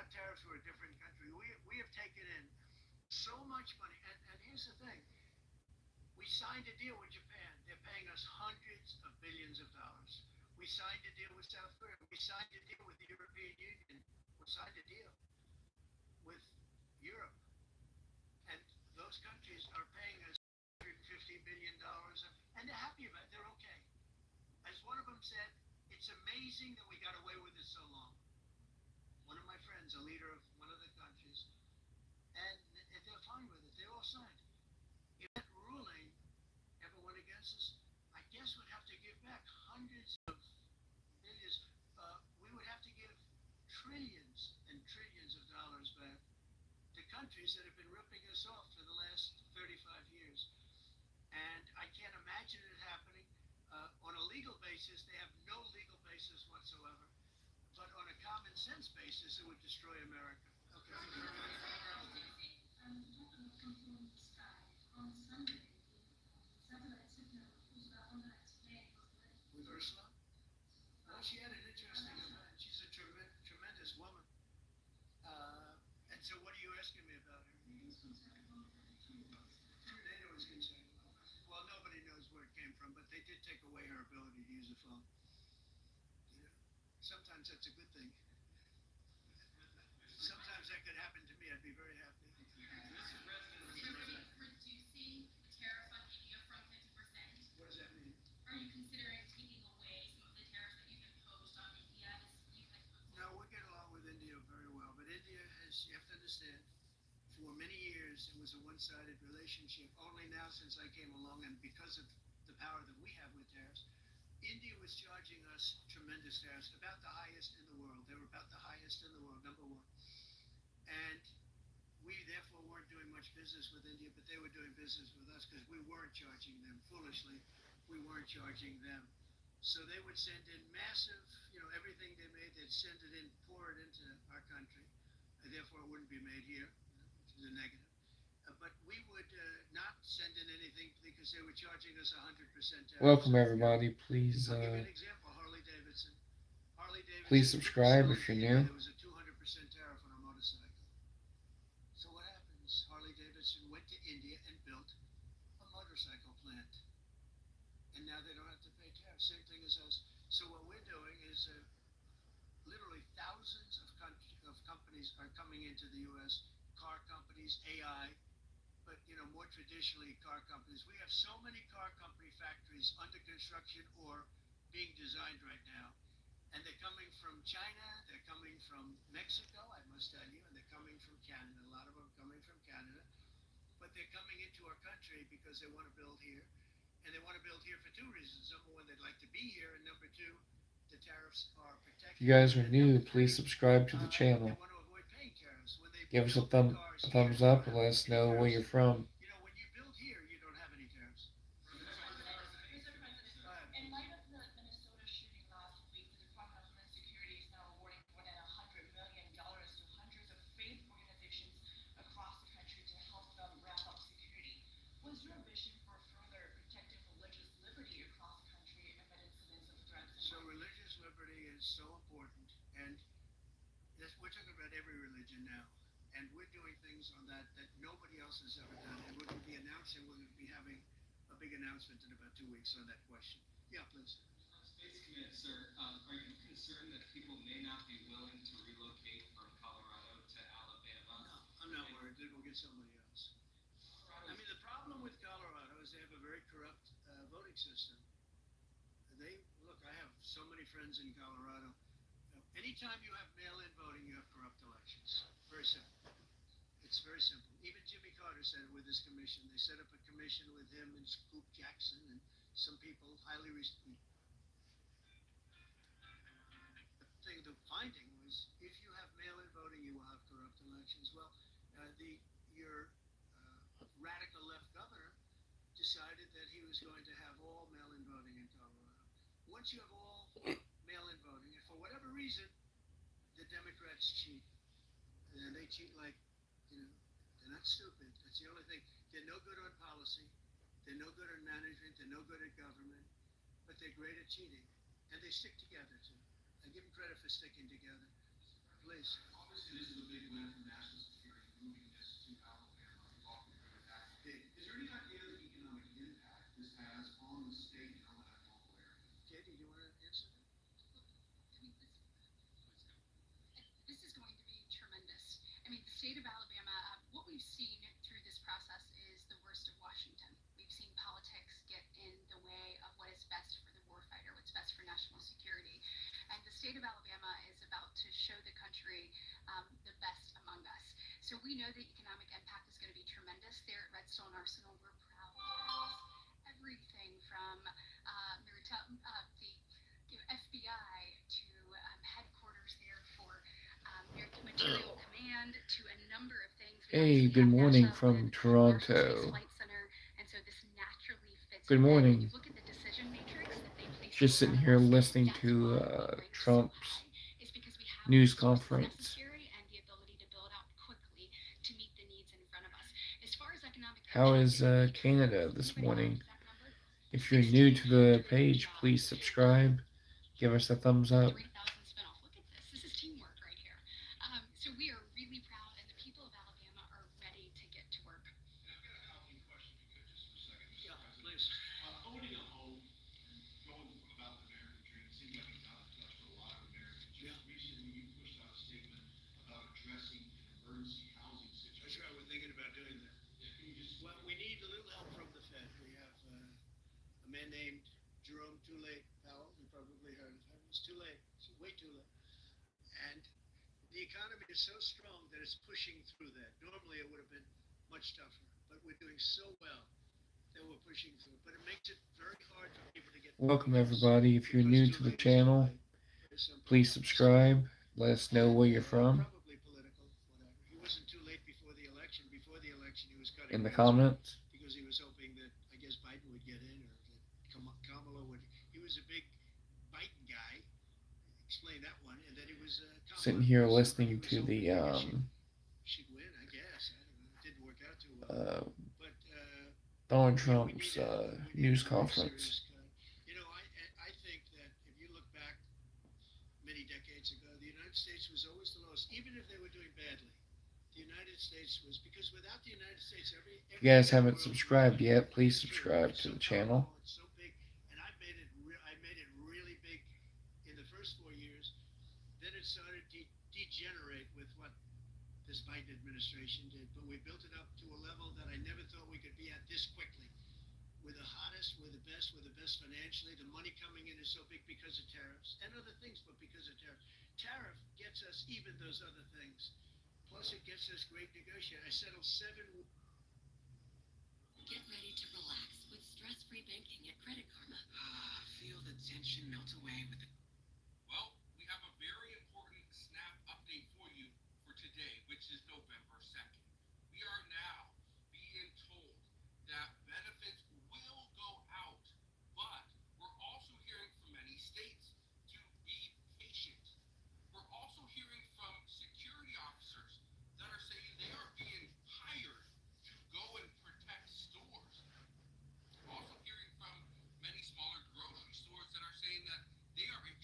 about tariffs, we're a different country. We have taken in so much money, and here's the thing: we signed a deal with Japan. They're paying us hundreds of billions of dollars. We signed a deal with South Korea. We signed a deal with the European Union. We signed a deal with Europe, and those countries are paying us $150 billion, and they're happy about it. They're okay. As one of them said, it's amazing that we got away with it so long. One of my friends, a leader of one of the countries, and they're fine with it. They all signed. If that ruling ever went against us, I guess we'd have to give back hundreds of billions. We would have to give trillions and trillions of dollars back to countries that have been ripping us off for the last 35 years. And I can't imagine it happening. On a legal basis, they have no legal basis whatsoever. But on a common sense basis, it would destroy America. Okay. With Ursula? Well, she had an interesting event. She's a tremendous woman. And so what are you asking me about her? NATO is concerned. Well, nobody knows where it came from, but they did take away her ability to use a phone. You know, sometimes that's a good thing. Sometimes that could happen to me. I'd be very happy. Reducing the tariff on India from 50%. What does that mean? Are you considering taking away some of the tariffs that you've imposed on India? No, we get along with India very well, but India has, you have to understand, for many years it was a one-sided relationship. Only now, since I came along, and because of the power that we have with tariffs, India was charging us tremendous tariffs, about the highest in the world. They were about the highest in the world, number one. And we therefore weren't doing much business with India, but they were doing business with us because we weren't charging them. Foolishly, we weren't charging them. So they would send in massive, everything they made, they'd send it in, pour it into our country. And therefore, it wouldn't be made here, which is a negative. But we would not send in anything because they were charging us 100% tariff. Welcome everybody. Please I'll give you an example. Harley Davidson. Please subscribe if you're new. There was a 200% tariff on a motorcycle. So what happens? Harley Davidson went to India and built a motorcycle plant. And now they don't have to pay tariffs. Same thing as us. So what we're doing is literally thousands of companies are coming into the U.S. Car companies, AI, but more traditionally car companies. We have so many car company factories under construction or being designed right now. And they're coming from China, they're coming from Mexico, I must tell you, and they're coming from Canada. A lot of them are coming from Canada. But they're coming into our country because they want to build here. And they want to build here for two reasons. Number one, they'd like to be here. And number two, the tariffs are protected. If you guys are new, please subscribe to the channel. They want to avoid paying tariffs. When they Give us a build thumbs up and let us know where you're from. When you build here, you don't have any tariffs. In light of the Minnesota shooting last week, the Department of Homeland Security is now awarding more than $100 million to hundreds of faith organizations across the country to help them ramp up security. What's your vision for further protecting religious liberty across the country amid incidents of threats? So religious liberty is so important, and we're talking about every religion now, and we're doing things on that nobody else has ever done, and we're going to be announcing, we're going to be having a big announcement in about 2 weeks on that question. Yeah, please. Space Command, sir, are you concerned that people may not be willing to relocate from Colorado to Alabama? No, I'm not worried. We'll get somebody else. I mean, the problem with Colorado is they have a very corrupt voting system. Look, I have so many friends in Colorado. Anytime you have mail-in voting, you have corrupt elections. Very simple. It's very simple. Even Jimmy Carter said it with his commission. They set up a commission with him and Scoop Jackson and some people highly respected. The finding was if you have mail-in voting, you will have corrupt elections. Well, your radical left governor decided that he was going to have all mail-in voting in Colorado. Once you have all mail-in voting, and for whatever reason, the Democrats cheat. And they cheat like, they're not stupid. That's the only thing. They're no good on policy. They're no good on management. They're no good at government. But they're great at cheating. And they stick together, too. I give them credit for sticking together. Please. Congressman, is the the best among us. So we know the economic impact is going to be tremendous there at Redstone Arsenal. We're proud to house everything from the FBI to headquarters there for material command to a number of things. We Hey, actually good have morning NASA from with Air Force Base Toronto. Flight Center, and so this naturally fits. Good with that. When morning. you look at the decision matrix that they place Just sitting here listening to Trump's news conference. How is Canada this morning? If you're new to the page, please subscribe. Give us a thumbs up. 3,000 spinoff. Look at this. This is teamwork right here. So we are really proud, and the people of Alabama are ready to get to work. I've got a housing question, if you could, just for a second. Mr. President. Please. Owning a home and going about the American dream seems like it's out of touch for a lot of Americans. Just recently, you pushed out a statement about addressing an emergency housing situation. That's right. We're thinking about doing that. Yeah, can you just? Well, we need a little help from the Fed. We have a man named Jerome Tule Powell. You probably heard of him. It's too late. It's way too late. And the economy is so strong that it's pushing through that. Normally it would have been much tougher, but we're doing so well that we're pushing through. But it makes it very hard for people to get. Welcome everybody. If you're new to the channel, please subscribe. Let us know where you're from Probably political, whatever. He wasn't too late before the election. Before the election, he was cutting in the rates comments. because he was hoping that I guess Biden would get in or that Kamala would. He was a big Biden guy. Explain that one, and then he was Kamala. Sitting here So listening he was to the hoping she'd win, I guess. I don't know. It didn't work out too well. But Donald we Trump's need a- we need news a very conference. serious cut. You know, I think that if you look back many decades ago, the United States was always the lowest, even if they were doing badly. The United States was because without the United States, If you guys haven't subscribed yet, please subscribe to the channel. It's so big, and I made it really big in the first 4 years. Then it started degenerate with what this Biden administration did, but we built it up to a level that I never thought we could be at this quickly. We're the hottest, we're the best financially. The money coming in is so big because of tariffs and other things, but because of tariffs. Tariff gets us even those other things. Plus, it gets us great negotiation. I settled 7. Get ready to relax with stress-free banking at Credit Karma. Feel the tension melt away with the... Well, we have a very important SNAP update for you for today, which is November 2nd. We are now being told that benefits will go out, but we're also hearing from many states to be patient. We're also hearing from security officers that are saying they are being hired to go and protect stores. We're also hearing from many smaller grocery stores that are saying that they are in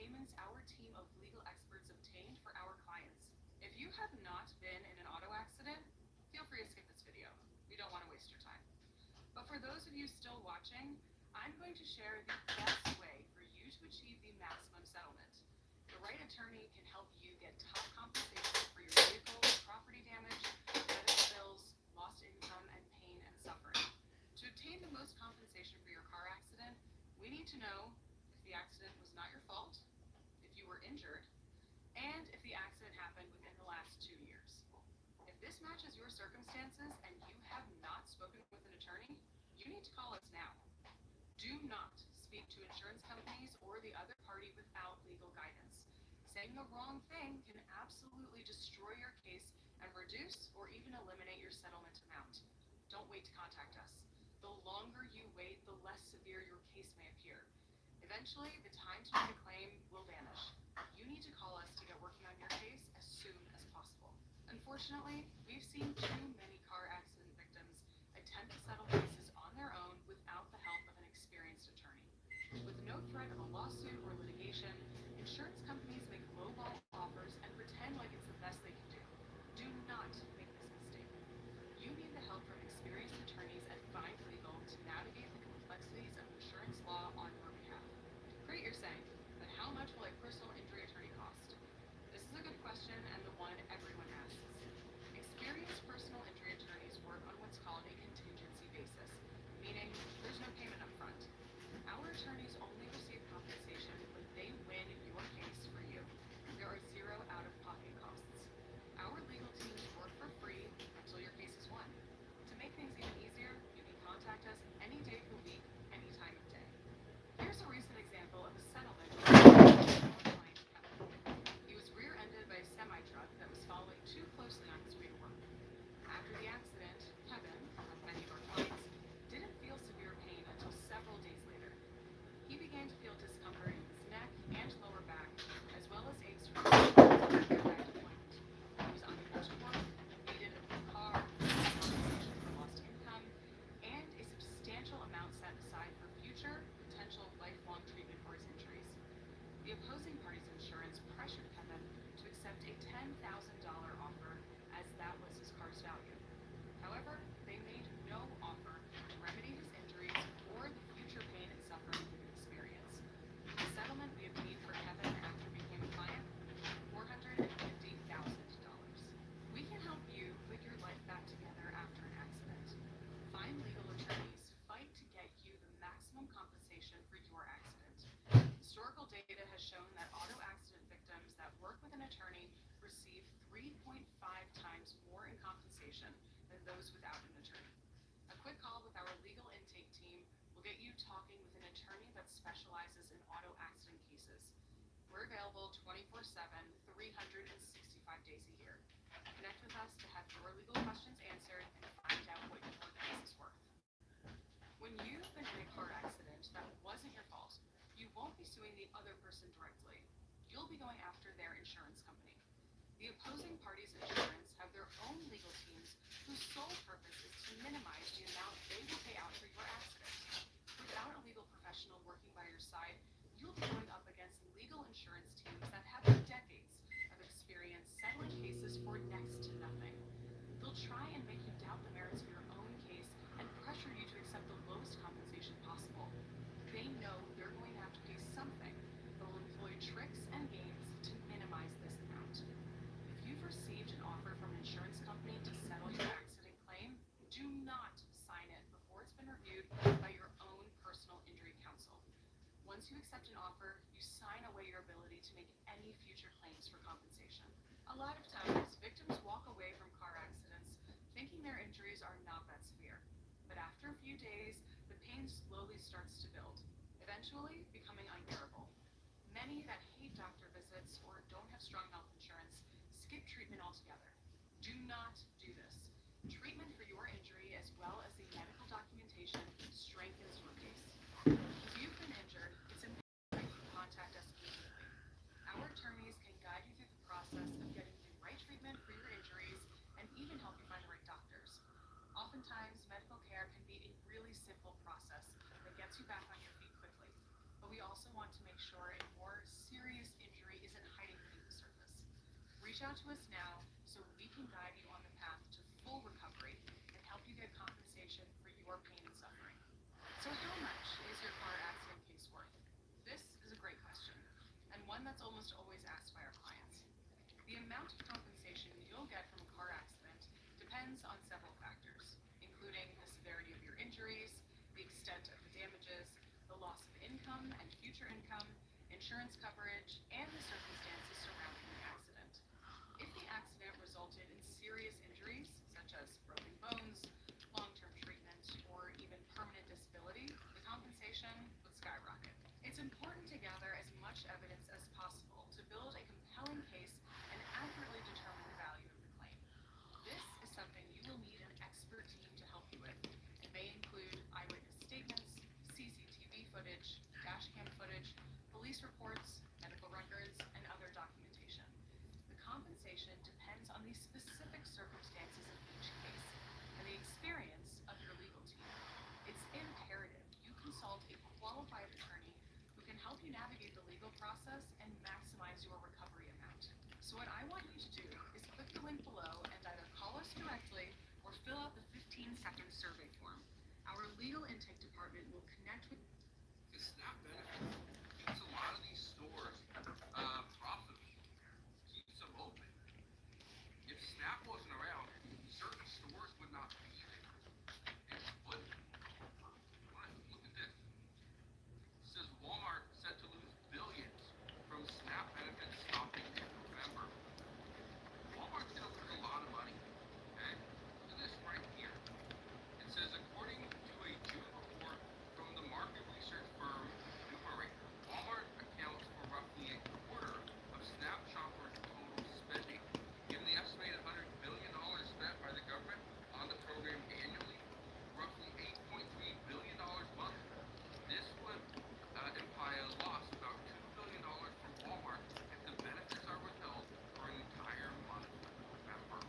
payments our team of legal experts obtained for our clients. If you have not been in an auto accident, feel free to skip this video. We don't want to waste your time. But for those of you still watching, I'm going to share the best way for you to achieve the maximum settlement. The right attorney can help you get top compensation for your vehicle, property damage, medical bills, lost income, and pain and suffering. To obtain the most compensation for your car accident, we need to know if the accident was not your fault, if you were injured, and if the accident happened within the last 2 years. If this matches your circumstances and you have not spoken with an attorney, you need to call us now. Do not speak to insurance companies or the other party without legal guidance. Saying the wrong thing can absolutely destroy your case and reduce or even eliminate your settlement amount. Don't wait to contact us. The longer you wait, the less severe your case may appear. Eventually, the time to make a claim will vanish. You need to call us to get working on your case as soon as possible. Unfortunately, we've seen too many car accident victims attempt to settle cases on their own without the help of an experienced attorney. With no threat of a lawsuit or litigation, insurance companies make lowball offers and pretend like it's the best they can do. Do not make this mistake. You need the help from experienced attorneys at Find Legal to navigate the complexities of insurance law on your behalf. Great, you're saying, but how much will a personal injury attorney cost? This is a good question and the one everyone asks. Experienced personal injury attorneys work on what's called a contingency basis, meaning there's no payment up front. Our attorneys only receive compensation when they win your case for you. There are zero out-of-pocket costs. Our legal teams work for free until your case is won. To make things even easier, you can contact us any day of the week, any time of day. Here's a recent example of a settlement with our client Kevin. He was rear-ended by a semi-truck that was following too closely on his way to work. After the accident, Kevin, like many of our clients, didn't feel severe pain until several days later. He began to feel discomfort in his neck and lower back, as well as aches from his back deployment. He was unable to work, needed a new car, compensation for lost income, and a substantial amount set aside for future, potential lifelong treatment for his injuries. The opposing party's insurance pressured Kevin to accept a $10,000 offer, as that was his car's value. However, they made no offer to remedy his injuries or the future pain and suffering he would experience. The settlement we obtained for Kevin after he became a client, $450,000. We can help you put your life back together after an accident. Find Legal attorneys fight to get you the maximum compensation for your accident. Historical data has shown that auto accident victims that work with an attorney receive 3.5 times more in compensation than those without an attorney. A quick call with our legal intake team will get you talking with an attorney that specializes in auto accident cases. We're available 24/7, 365 days a year. Connect with us to have your legal questions answered and find out what your case is worth. When you've been in a car accident that wasn't your fault, you won't be suing the other person directly. You'll be going after their insurance company. The opposing party's insurance have their own legal teams whose sole purpose is to minimize the amount they will pay out for your accident. Without a legal professional working by your side, you'll be going up against legal insurance teams that have decades of experience settling cases for next to nothing. They'll try and make you doubt the merits of your own case and pressure you to accept the lowest compensation possible. They know they're going to have to pay something, but will employ tricks and games to minimize this amount. If you've received an offer from an insurance company to settle your accident claim, do not sign it before it's been reviewed by your own personal injury counsel. Once you accept an offer, you sign away your ability to make any future claims for compensation. A lot of times, victims walk away from car accidents thinking their injuries are not that severe. But after a few days, the pain slowly starts to build, eventually becoming unbearable. Many that hate doctor visits or don't have strong health insurance skip treatment altogether. Do not do this. Treatment for your injury as well as the medical documentation strengthens your case. If you've been injured, it's important that you contact us immediately. Our attorneys can guide you through the process of getting the right treatment for your injuries and even help you find the right doctors. Oftentimes, medical care can be a really simple process that gets you back on your feet quickly, but we also want to make sure a more serious injury isn't hiding beneath the surface. Reach out to us now so we can guide you on the path to full recovery and help you get compensation for your pain and suffering. So how much is your car accident case worth? This is a great question, and one that's almost always asked by our clients. The amount of compensation you'll get from a car accident depends on several factors, including the severity of your injuries, the extent of the damages, the loss of income and future income, insurance coverage, and the circumstances surrounding the accident. If the accident resulted in serious injuries, such as broken bones, long-term treatment, or even permanent disability, the compensation would skyrocket. It's important to gather as much evidence as possible to build a compelling case and accurately determine the value of the claim. This is something you will need an expert team to help you with. It may include eyewitness statements, CCTV footage, dashcam footage, police reports, medical records, and other documentation. The compensation depends on the specific circumstances of each case and the experience of your legal team. It's imperative you consult a qualified attorney who can help you navigate the legal process and maximize your recovery amount. So what I want you to do is click the link below and either call us directly or fill out the 15-second survey form. Our legal intake department will connect with The SNAP benefit keeps a lot of these stores profitable, keeps them open. If SNAP wasn't around, certain stores would not be there. It wouldn't. Look at this. It says Walmart set to lose billions from SNAP benefits stopping in November. Walmart's gonna lose a lot of money. Okay? Look at this right here. It says according to a June report from the market research firm Numerator, Walmart accounts for roughly a quarter of SNAP shoppers' total spending. Given the estimated $100 billion spent by the government on the program annually, roughly $8.3 billion monthly, this would imply a loss of about $2 billion from Walmart if the benefits are withheld for an entire month of November.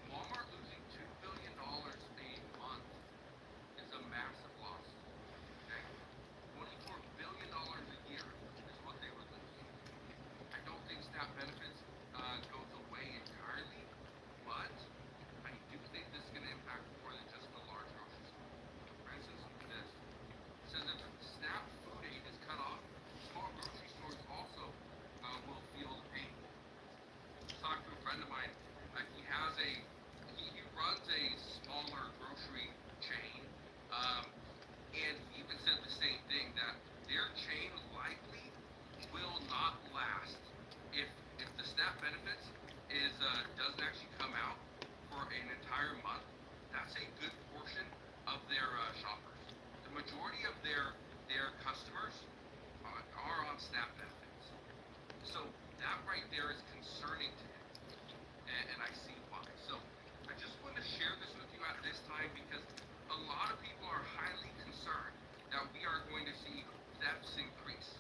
Walmart losing $2 billion a month is a massive loss. Okay? $24 billion a year is what they would lose. I don't think SNAP benefits goes away entirely, but I do think this is going to impact more than just the large grocery store. For instance, look at this. It says if SNAP food aid is cut off, small grocery stores also will feel the pain. Talked to a friend of mine. He runs a smaller grocery chain, and he even said the same thing, that their chain likely will not last if the SNAP benefits doesn't actually come out for an entire month. That's a good portion of their shoppers. The majority of their customers are on SNAP benefits. So that right there is concerning to him, and I see why. So I just want to share this with you at this time because a lot of people are highly concerned that we are going to see thefts increase.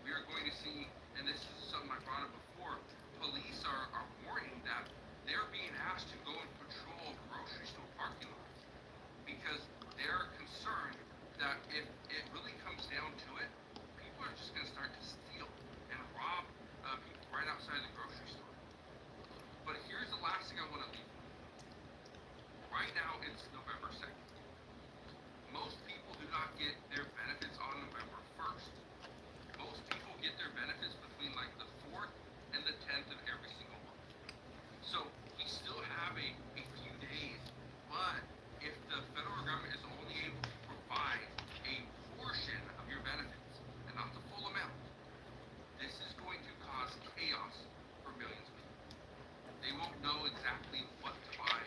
We are going to see, and this is something I brought up before, police are warning that they're being asked to go and patrol grocery store parking lots because they're concerned that if it really comes down to it, people are just going to start to steal and rob people right outside the grocery store. But here's the last thing I want to leave with. Right now, it's November 2nd. Most people do not get their benefits on November 1st. Most people get their benefits between like the 4th and the 10th of every single month. So we still have a few days, but if the federal government is only able to provide a portion of your benefits and not the full amount, this is going to cause chaos for millions of people. They won't know exactly what to buy,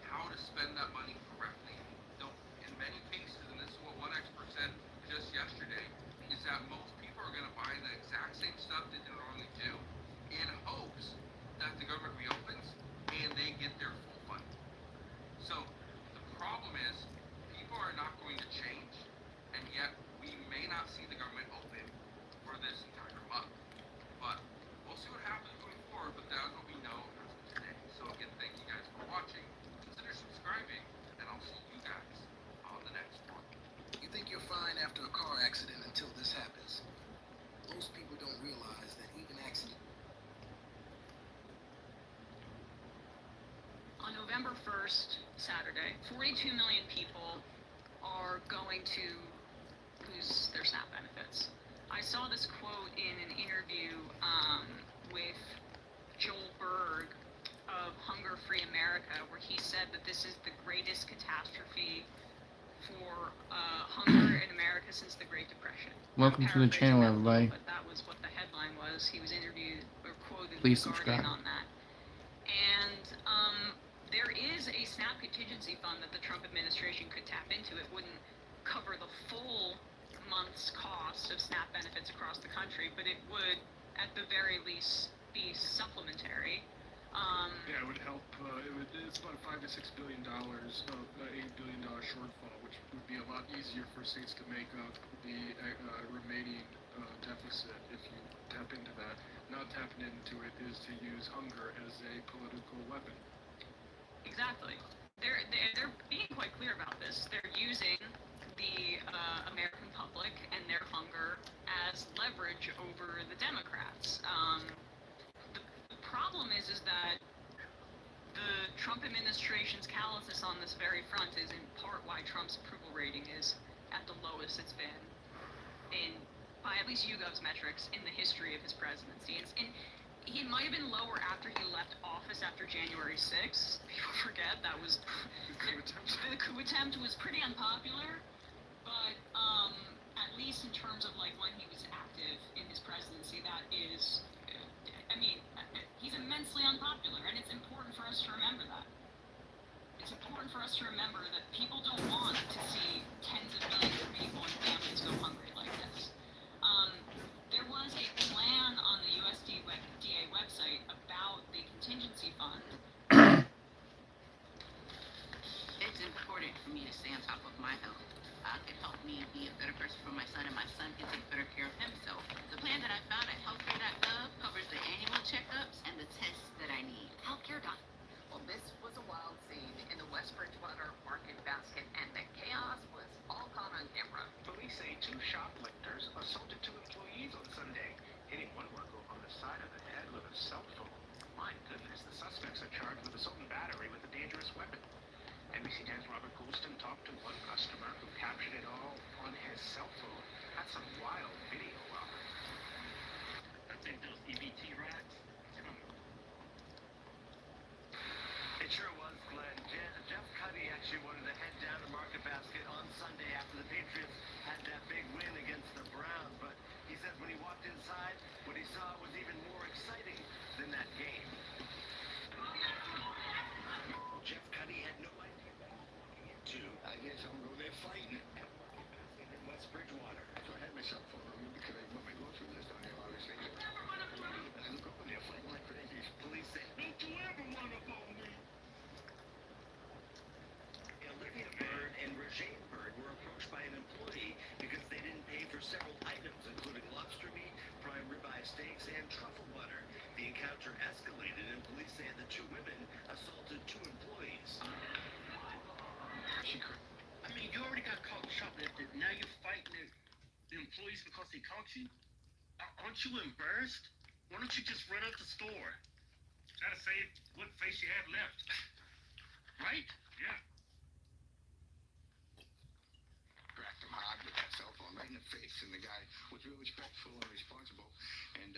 how to spend that money correctly. They'll, in many cases, and this is what one expert said just yesterday, is that most people are going to buy the exact same stuff that they normally do in hopes that the government reopens and they get their full funding. So the problem is people are not going to change, and yet we may not see the government open for this entire month. But we'll see what happens going forward, but that's what we know as of today. So again, thank you guys for watching. Consider subscribing, and I'll see you guys on the next one. You think you're fine after a car accident until this happens. Most people don't realize that even accidents. On November 1st, Saturday, 42 million people are going to lose their SNAP benefits. I saw this quote in an interview with Joel Berg of Hunger Free America, where he said that this is the greatest catastrophe for hunger in America since the Great Depression. Welcome to the channel, everybody. But that was what the headline was. He was interviewed or quoted in Please The Guardian subscribe. on that. And there is a SNAP contingency fund that the Trump administration could tap into. It wouldn't cover the full month's cost of SNAP benefits across the country, but it would, at the very least, be supplementary. Yeah, it would help. It's about $5 to $6 billion of $8 billion shortfall, which would be a lot easier for states to make up the remaining deficit if you tap into that. Not tapping into it is to use hunger as a political weapon. Exactly. They're being quite clear about this. They're using the American public and their hunger as leverage over the Democrats. The problem is that the Trump administration's callousness on this very front is in part why Trump's approval rating is at the lowest it's been by at least YouGov's metrics in the history of his presidency. He might have been lower after he left office after January 6th. People forget that was the coup attempt was pretty unpopular, but at least in terms of like when he was active in his presidency, that is, I mean, he's immensely unpopular, and it's important for us to remember that. It's important for us to remember that people don't want to see tens of millions of people and families go hungry like this. There was a plan on the USDA website about the contingency fund. It's important for me to stay on top of my health. It can help me be a better person for my son, and my son can take better care of himself. The plan that I found at healthcare.gov covers the annual checkups and the tests that I need. Healthcare.gov. Well, this was a wild scene in the West Bridgewater market basket, and the chaos was all caught on camera. Police say two shoplifters assaulted two employees on Sunday, hitting one worker on the side of the head with a cell phone. My goodness, the suspects are charged with assault and battery with a dangerous weapon. NBC 10's Robert Goulston talked to one customer who captured it all on his cell phone. That's some wild video, Robert. I think those EBT rats. It sure was, Glenn. Jeff Cuddy actually wanted to head down to Market Basket on Sunday after the Patriots had that big win against the Browns, but he says when he walked inside, what he saw was even more exciting than that game. Jeff Cuddy had no idea what he was walking into. I guess I'm going there fighting. At Market Basket in West Bridgewater. So I had my cell phone on me because I put my grocery list on there, obviously. And I look up and they're fighting like crazy. Police say, Don't you ever run up on me. Olivia Bird and Regine Bird were approached by an employee because they didn't pay for several items, including lobster meat, prime ribeye steaks, and truffle butter. The encounter escalated, and police say the two women assaulted two employees. I mean, you already got caught shoplifting. Now you're fighting the employees because they caught you? Aren't you embarrassed? Why don't you just run out the store? Gotta save what face you have left. Right? Yeah. Cracked him hard with that cell phone right in the face, and the guy was real respectful and responsible, and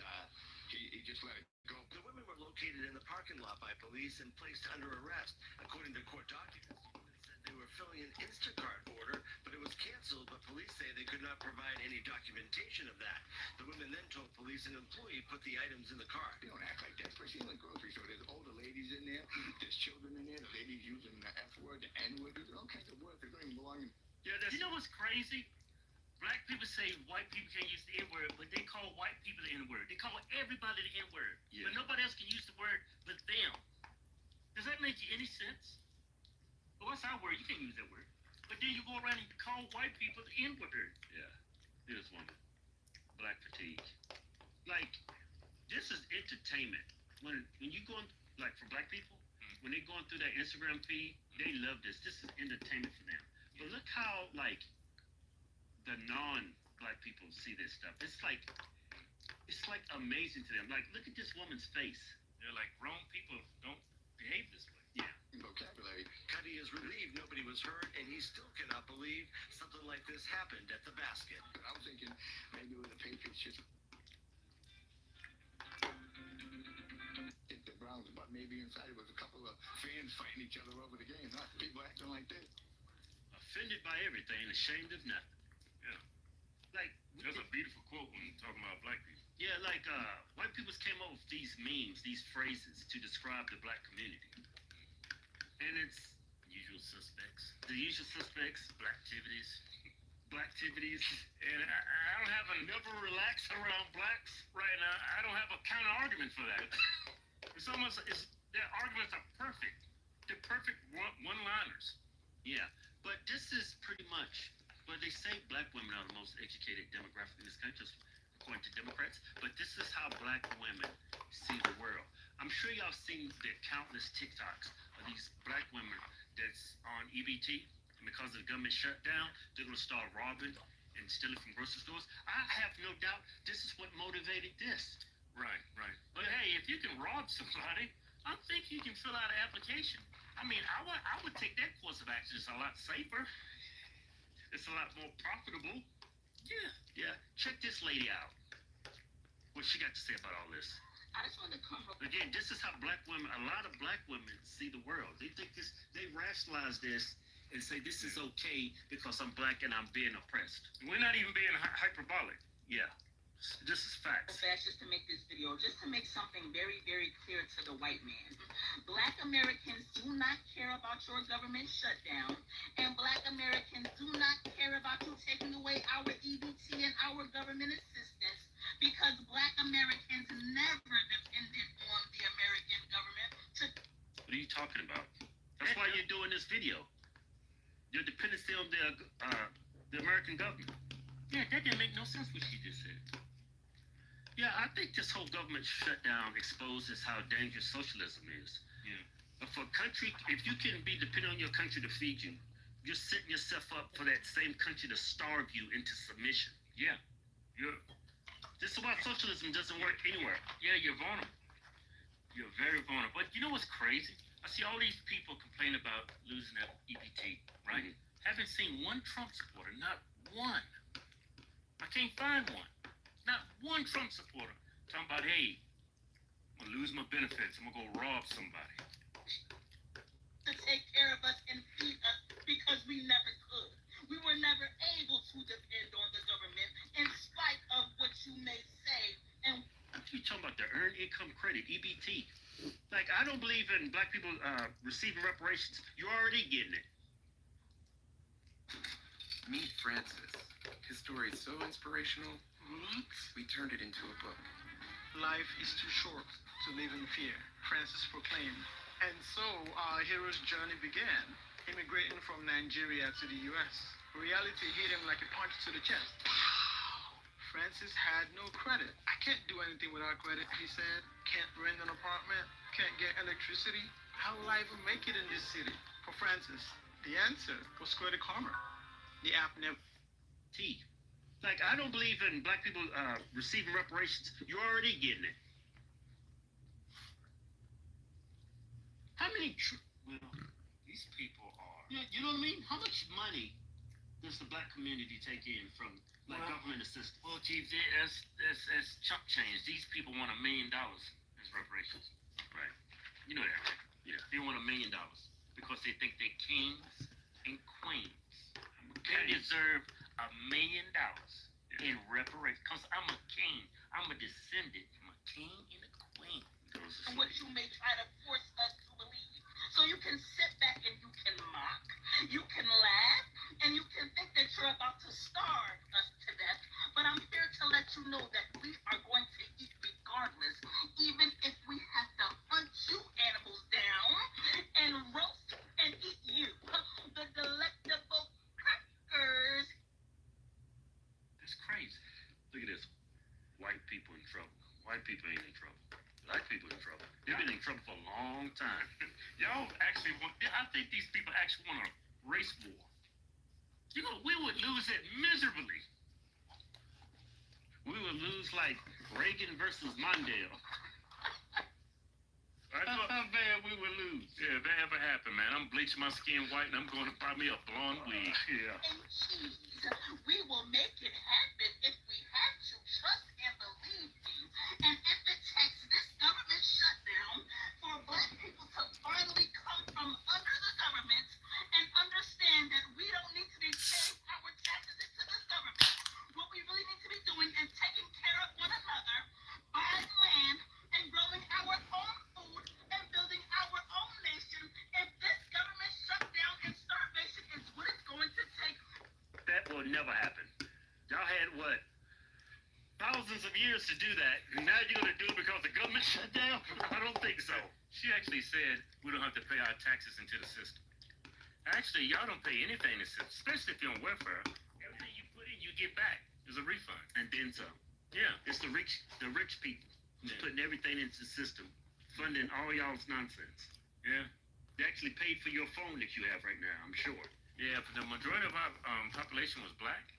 he just let it go. The women were located in the parking lot by police and placed under arrest. According to court documents, the women said they were filling an Instacart order, but it was canceled, but police say they could not provide any documentation of that. The women then told police an employee put the items in the car. They don't act like that, especially in the grocery store. There's older ladies in there, there's children in there, the ladies using the F word, the N word, there's all kinds of words that don't even belong in. Yeah, you know what's crazy? Black people say white people can't use the N-word, but they call white people the N-word. They call everybody the N-word. Yeah. But nobody else can use the word but them. Does that make any sense? Well, what's our word? You can't use that word. But then you go around and call white people the N-word. Yeah, here's one. Black fatigue. Like, this is entertainment. When you go, like, for black people, when they're going through their Instagram feed, they love this. This is entertainment for them. But look how, like, the non-black people see this stuff. It's like it's like amazing to them. Like, look at this woman's face. They're like, grown people don't behave this way. Yeah. Vocabulary. Cuddy is relieved nobody was hurt, and he still cannot believe something like this happened at the basket. I'm thinking maybe when the Patriots should hit the Browns, but maybe inside it was a couple of fans fighting each other over the game, not people acting like this. Offended by everything, ashamed of nothing. Yeah. Like, That's a beautiful quote when you're talking about black people. yeah, like white people came up with these memes, these phrases to describe the black community. And it's usual suspects. The usual suspects, black activities. And I don't have a Never relax around blacks. right now. I don't have a counter argument for that. It's almost their arguments are perfect. They're perfect one-liners. Yeah, but this is pretty much. But they say black women are the most educated demographic in this country, according to Democrats. But this is how black women see the world. I'm sure y'all seen the countless TikToks of these black women that's on EBT. And because of the government shutdown, they're going to start robbing and stealing from grocery stores. I have no doubt this is what motivated this. Right. But hey, if you can rob somebody, I think you can fill out an application. I mean, I would take that course of action. It's a lot safer. It's a lot more profitable. Yeah. Check this lady out. What she got to say about all this? I just wanted to come up. Again, this is how black women, a lot of black women see the world. They think this, they rationalize this and say this is okay because I'm black and I'm being oppressed. We're not even being hyperbolic. Yeah, this is facts. Fast just to make this video, just to make something very, very clear to the white man. Black Americans do not care about your government shutdown, and Black Americans do not care about you taking away our EBT and our government assistance, because Black Americans never depended on the American government to. What are you talking about? That's why you're doing this video. Your dependency on the American government. Yeah, that didn't make no sense what she just said. Yeah, I think this whole government shutdown exposes how dangerous socialism is. Yeah. If a country, if you can be dependent on your country to feed you, you're setting yourself up for that same country to starve you into submission. Yeah. This is why socialism doesn't work anywhere. Yeah, you're vulnerable. You're very vulnerable. But you know what's crazy? I see all these people complain about losing that EBT, right? Haven't seen one Trump supporter, not one. I can't find one. Not one Trump supporter talking about, hey, I'm gonna lose my benefits. I'm gonna go rob somebody. To take care of us and feed us because we never could. We were never able to depend on the government in spite of what you may say. And You talking about the Earned Income Credit, EBT. Like, I don't believe in black people receiving reparations. You're already getting it. Meet Francis. His story is so inspirational, we turned it into a book. Life is too short to live in fear, Francis proclaimed. And so our hero's journey began, immigrating from Nigeria to the U.S. Reality hit him like a punch to the chest. Francis had no credit. I can't do anything without credit, he said. Can't rent an apartment, can't get electricity. How will I even make it in this city? For Francis, the answer was Credit Karma. The app never. Like, I don't believe in black people receiving reparations. You're already getting it. How many? Well, These people are. you know what I mean? How much money does the black community take in from like government assistance? Well, Chief, that's chump change. These people want $1 million as reparations. Right. You know that, right? Yeah. They want $1 million because they think they're kings and queens. They deserve $1 million in reparations. Because I'm a king. I'm a descendant from a king and a queen. and what you may try to force us to believe. So you can sit back and you can mock, you can laugh, and you can think that you're about to starve us to death. But I'm here to let you know that we are going to eat regardless, even if we have to hunt you animals down and roast and eat you, the delectable crackers. That's crazy. Look at this. White people in trouble. White people ain't in trouble. Black people in trouble. They've been in trouble for a long time. Y'all actually want, I think these people actually want a race war. We would lose it miserably. We would lose like Reagan versus Mondale. That's how bad we would lose. Yeah, if that ever happened, man, I'm bleaching my skin white and I'm going to buy me a blonde wig. Yeah. And cheese. We will make it happen if we have to. Trust and believe me. And if it takes this government shutdown for black people to finally come from under the government and understand that we don't need to be paying our taxes into this government, what we really need to be doing is taking care of one another, buying land, and growing our own food and building our own nation. If this government shutdown and starvation is what it's going to take, That will never happen. Y'all had what? Thousands of years to do that, and now you're gonna do it because the government shut down? I don't think so. She actually said we don't have to pay our taxes into the system. Actually, y'all don't pay anything in the system, especially if you're on welfare. Everything you put in, you get back. There's a refund. And then some. Yeah, it's the rich people who's putting everything into the system, funding all y'all's nonsense. Yeah. They actually paid for your phone that you have right now, I'm sure. Yeah, but the majority of our population was black.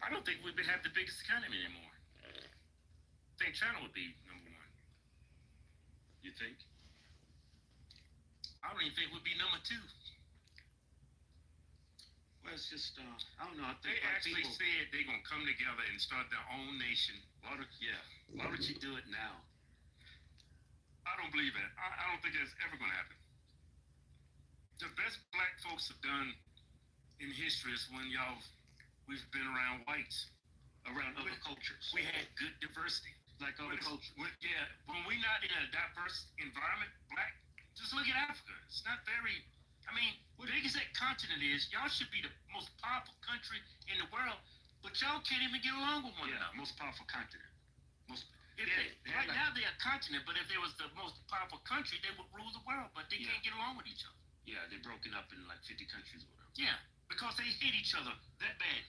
I don't think we'd have the biggest economy anymore. I think China would be number one. You think? I don't even think we'd be number two. Well, it's just, I don't know. I think they actually said they're going to come together and start their own nation. Why don't you do it now? I don't believe it. I don't think that's ever going to happen. The best black folks have done in history is when we've been around whites. Around other cultures. We had good diversity. Like other cultures. Yeah, when we're not in a diverse environment, black, just look at Africa. It's not very, big as that continent is, y'all should be the most powerful country in the world, but y'all can't even get along with one another. Most powerful continent. Right now they're a continent, but if they was the most powerful country, they would rule the world, but they can't get along with each other. Yeah, they're broken up in like 50 countries or whatever. Yeah, because they hate each other that bad.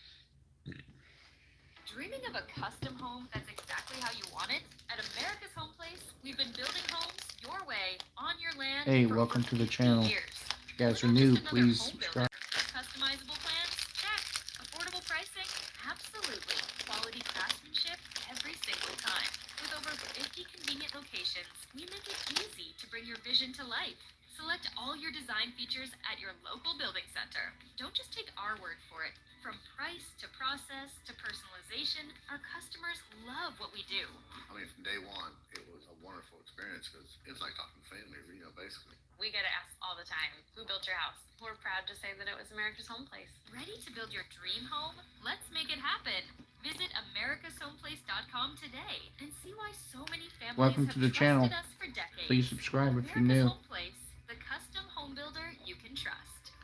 Dreaming of a custom home that's exactly how you want it? At America's Home Place, we've been building homes your way, on your land. Hey, for welcome over to the 50 channel. years. If you guys are We're not new, just another please home subscribe. builder. Customizable plans? Check. Affordable pricing? Absolutely. Quality craftsmanship? Every single time. With over 50 convenient locations, we make it easy to bring your vision to life. Select all your design features at your local building center. Don't just take our word for it. From price to process to personalization, our customers love what we do. From day one, it was a wonderful experience because it's like talking to family, basically. We get asked all the time, who built your house? We're proud to say that it was America's Home Place. Ready to build your dream home? Let's make it happen. Visit americashomplace.com today and see why so many families Welcome have to the trusted channel. us for decades. Please subscribe if you're America's new. Home Place, the custom home builder you can trust.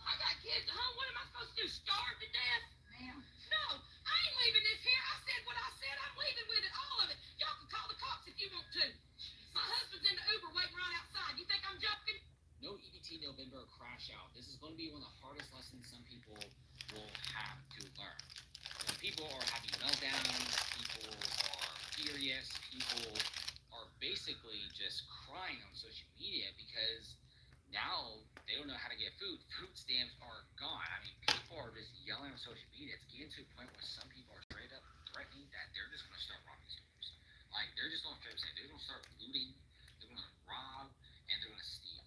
I got kids at home. What am I supposed to do? Starve to death? Ma'am. No, I ain't leaving this here. I said what I said. I'm leaving with it, all of it. Y'all can call the cops if you want to. My husband's in the Uber waiting right outside. You think I'm joking? No EBT November crash out. This is going to be one of the hardest lessons some people will have to learn. When people are having meltdowns, people are furious, people are basically just crying on social media because now they don't know how to get food. Food stamps are gone. People are just yelling on social media. It's getting to a point where some people are straight up threatening that they're just going to start robbing stores. They're just going to straight up say they're going to start looting, they're going to rob, and they're going to steal.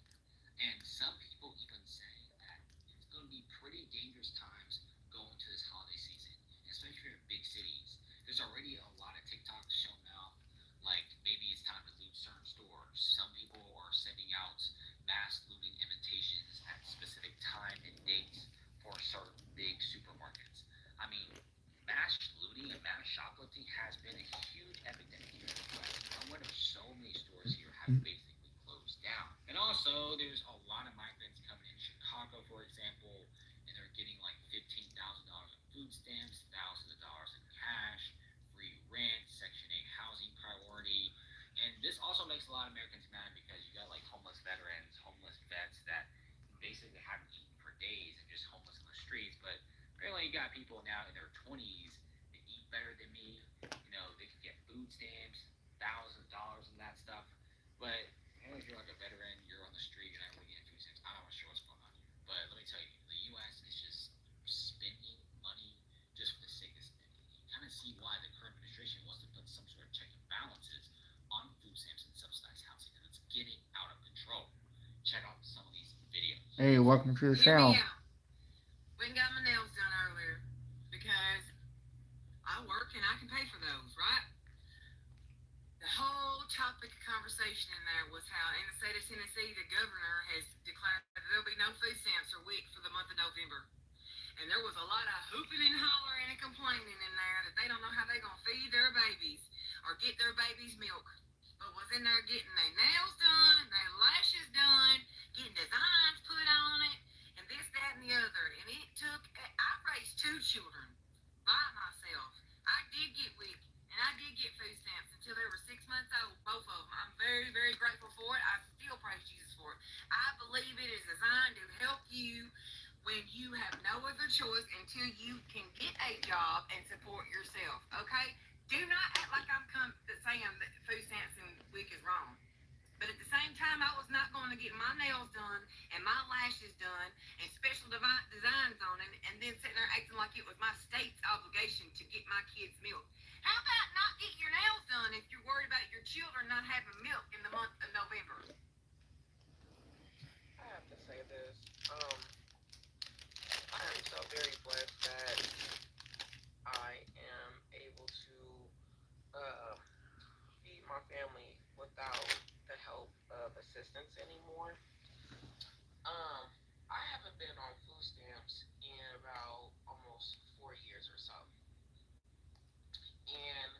And some people even say that it's going to be pretty dangerous times going to this holiday season, especially in big cities. There's already a lot of TikToks shown out, maybe it's time to loot certain stores. Some people are sending out mass looting invitations at specific time and dates for certain big supermarkets. Mass looting and mass shoplifting has been a huge epidemic here in the US. No wonder so many stores here have basically closed down. And also, there's a lot of migrants coming in Chicago, for example, and they're getting $15,000 in food stamps, thousands of dollars in cash, free rent, Section 8 housing priority. And this also makes a lot of Americans mad because you got homeless veterans, homeless vets that basically haven't eaten for days and just homeless on the streets. But apparently you got people now in their 20s that eat better than me. They can get food stamps, thousands of dollars and that stuff. But if you're a veteran, you're on the street, you're not really getting food stamps. I'm not sure what's going on here. But let me tell you, Hey, welcome to the Hear me channel. out. Went and got my nails done earlier because I work and I can pay for those, right? The whole topic of conversation in there was how in the state of Tennessee, the governor has declared that there'll be no food stamps or WIC for the month of November. And there was a lot of hooping and hollering and complaining in there that they don't know how they're going to feed their babies or get their babies milk. But was in there getting their nails done, their lashes done, getting designs put on it, and this, that, and the other. And it took, I raised 2 children by myself. I did get WIC and I did get food stamps until they were 6 months old, both of them. I'm very, very grateful for it. I still praise Jesus for it. I believe it is designed to help you when you have no other choice until you can get a job and support yourself. Okay? Do not act like I'm saying that food stamps and WIC is wrong. But at the same time, I was not going to get my nails done and my lashes done and special designs on it and then sitting there acting like it was my state's obligation to get my kids milk. How about not get your nails done if you're worried about your children not having milk in the month of November? I have to say this. I am so very blessed that I am able to feed my family without the help of assistance anymore. I haven't been on food stamps in about almost 4 years or so, and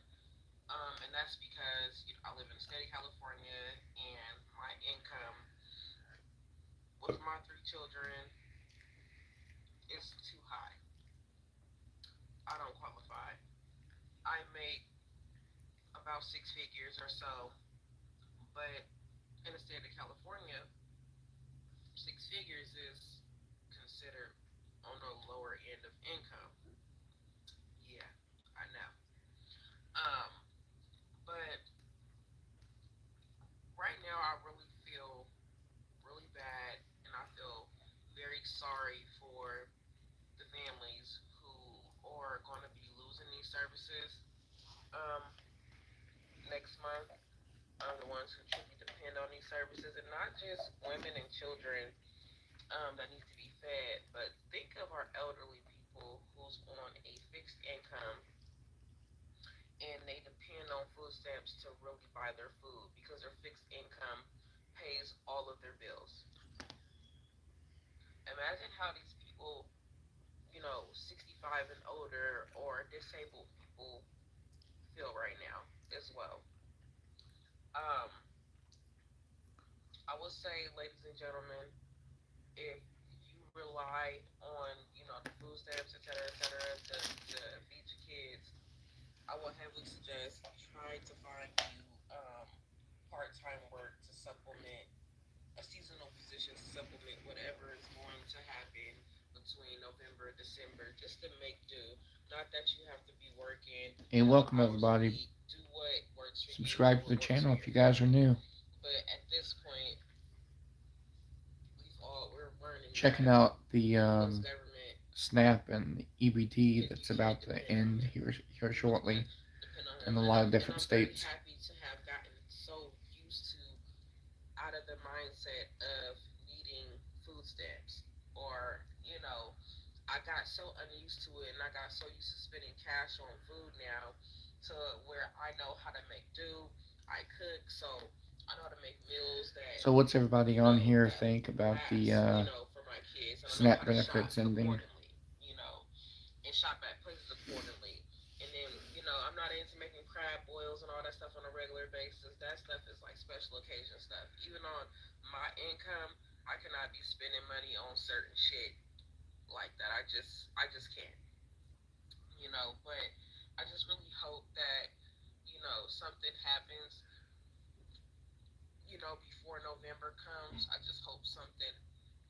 that's because I live in the state of California, and my income with my 3 children is too high. I don't qualify. I make about 6 figures or so, but in the state of California, 6 figures is considered on the lower end of income. Yeah, I know. Um, but right now I really feel really bad, and I feel very sorry for the families who are going to be losing these services um, next month. The ones who truly depend on these services, and not just women and children that need to be fed, but think of our elderly people who's on a fixed income and they depend on food stamps to really buy their food because their fixed income pays all of their bills. Imagine how these people, 65 and older or disabled people feel right now as well. Um, I would say, ladies and gentlemen, if you rely on, the food stamps, et cetera, to feed your kids, I would heavily suggest trying to find you part-time work to supplement a seasonal position to supplement whatever is going to happen between November and December, just to make do. Not that you have to be working Hey, welcome everybody. do what works for you, Subscribe to what the works channel for if your you guys are family. new. But at this point, we're learning Checking that out the U.S. government SNAP and the EBT that's about to end here shortly depend on in him. a And lot I'm of and different I'm very states. happy to have gotten so used to out of the mindset of needing food stamps, or I got so unused to it, and I got so used to spending cash on food now, to where I know how to make do. I cook, so I know how to make meals that So what's everybody on here that think about the last, for my kids, and I know SNAP how to shop benefits ending? accordingly, and shop at places accordingly. And then, I'm not into making crab boils and all that stuff on a regular basis. That stuff is like special occasion stuff. Even on my income, I cannot be spending money on certain shit like that. I just can't. But I just really hope that, something happens, before November comes. I just hope something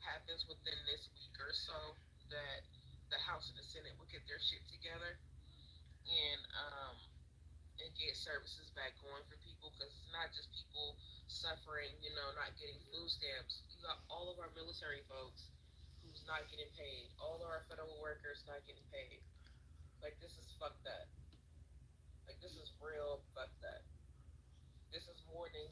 happens within this week or so, that the House and the Senate will get their shit together, and get services back going for people, because it's not just people suffering, not getting food stamps. You got all of our military folks who's not getting paid, all of our federal workers not getting paid. Like, this is fucked up. Like, this is real fucked up. This is more than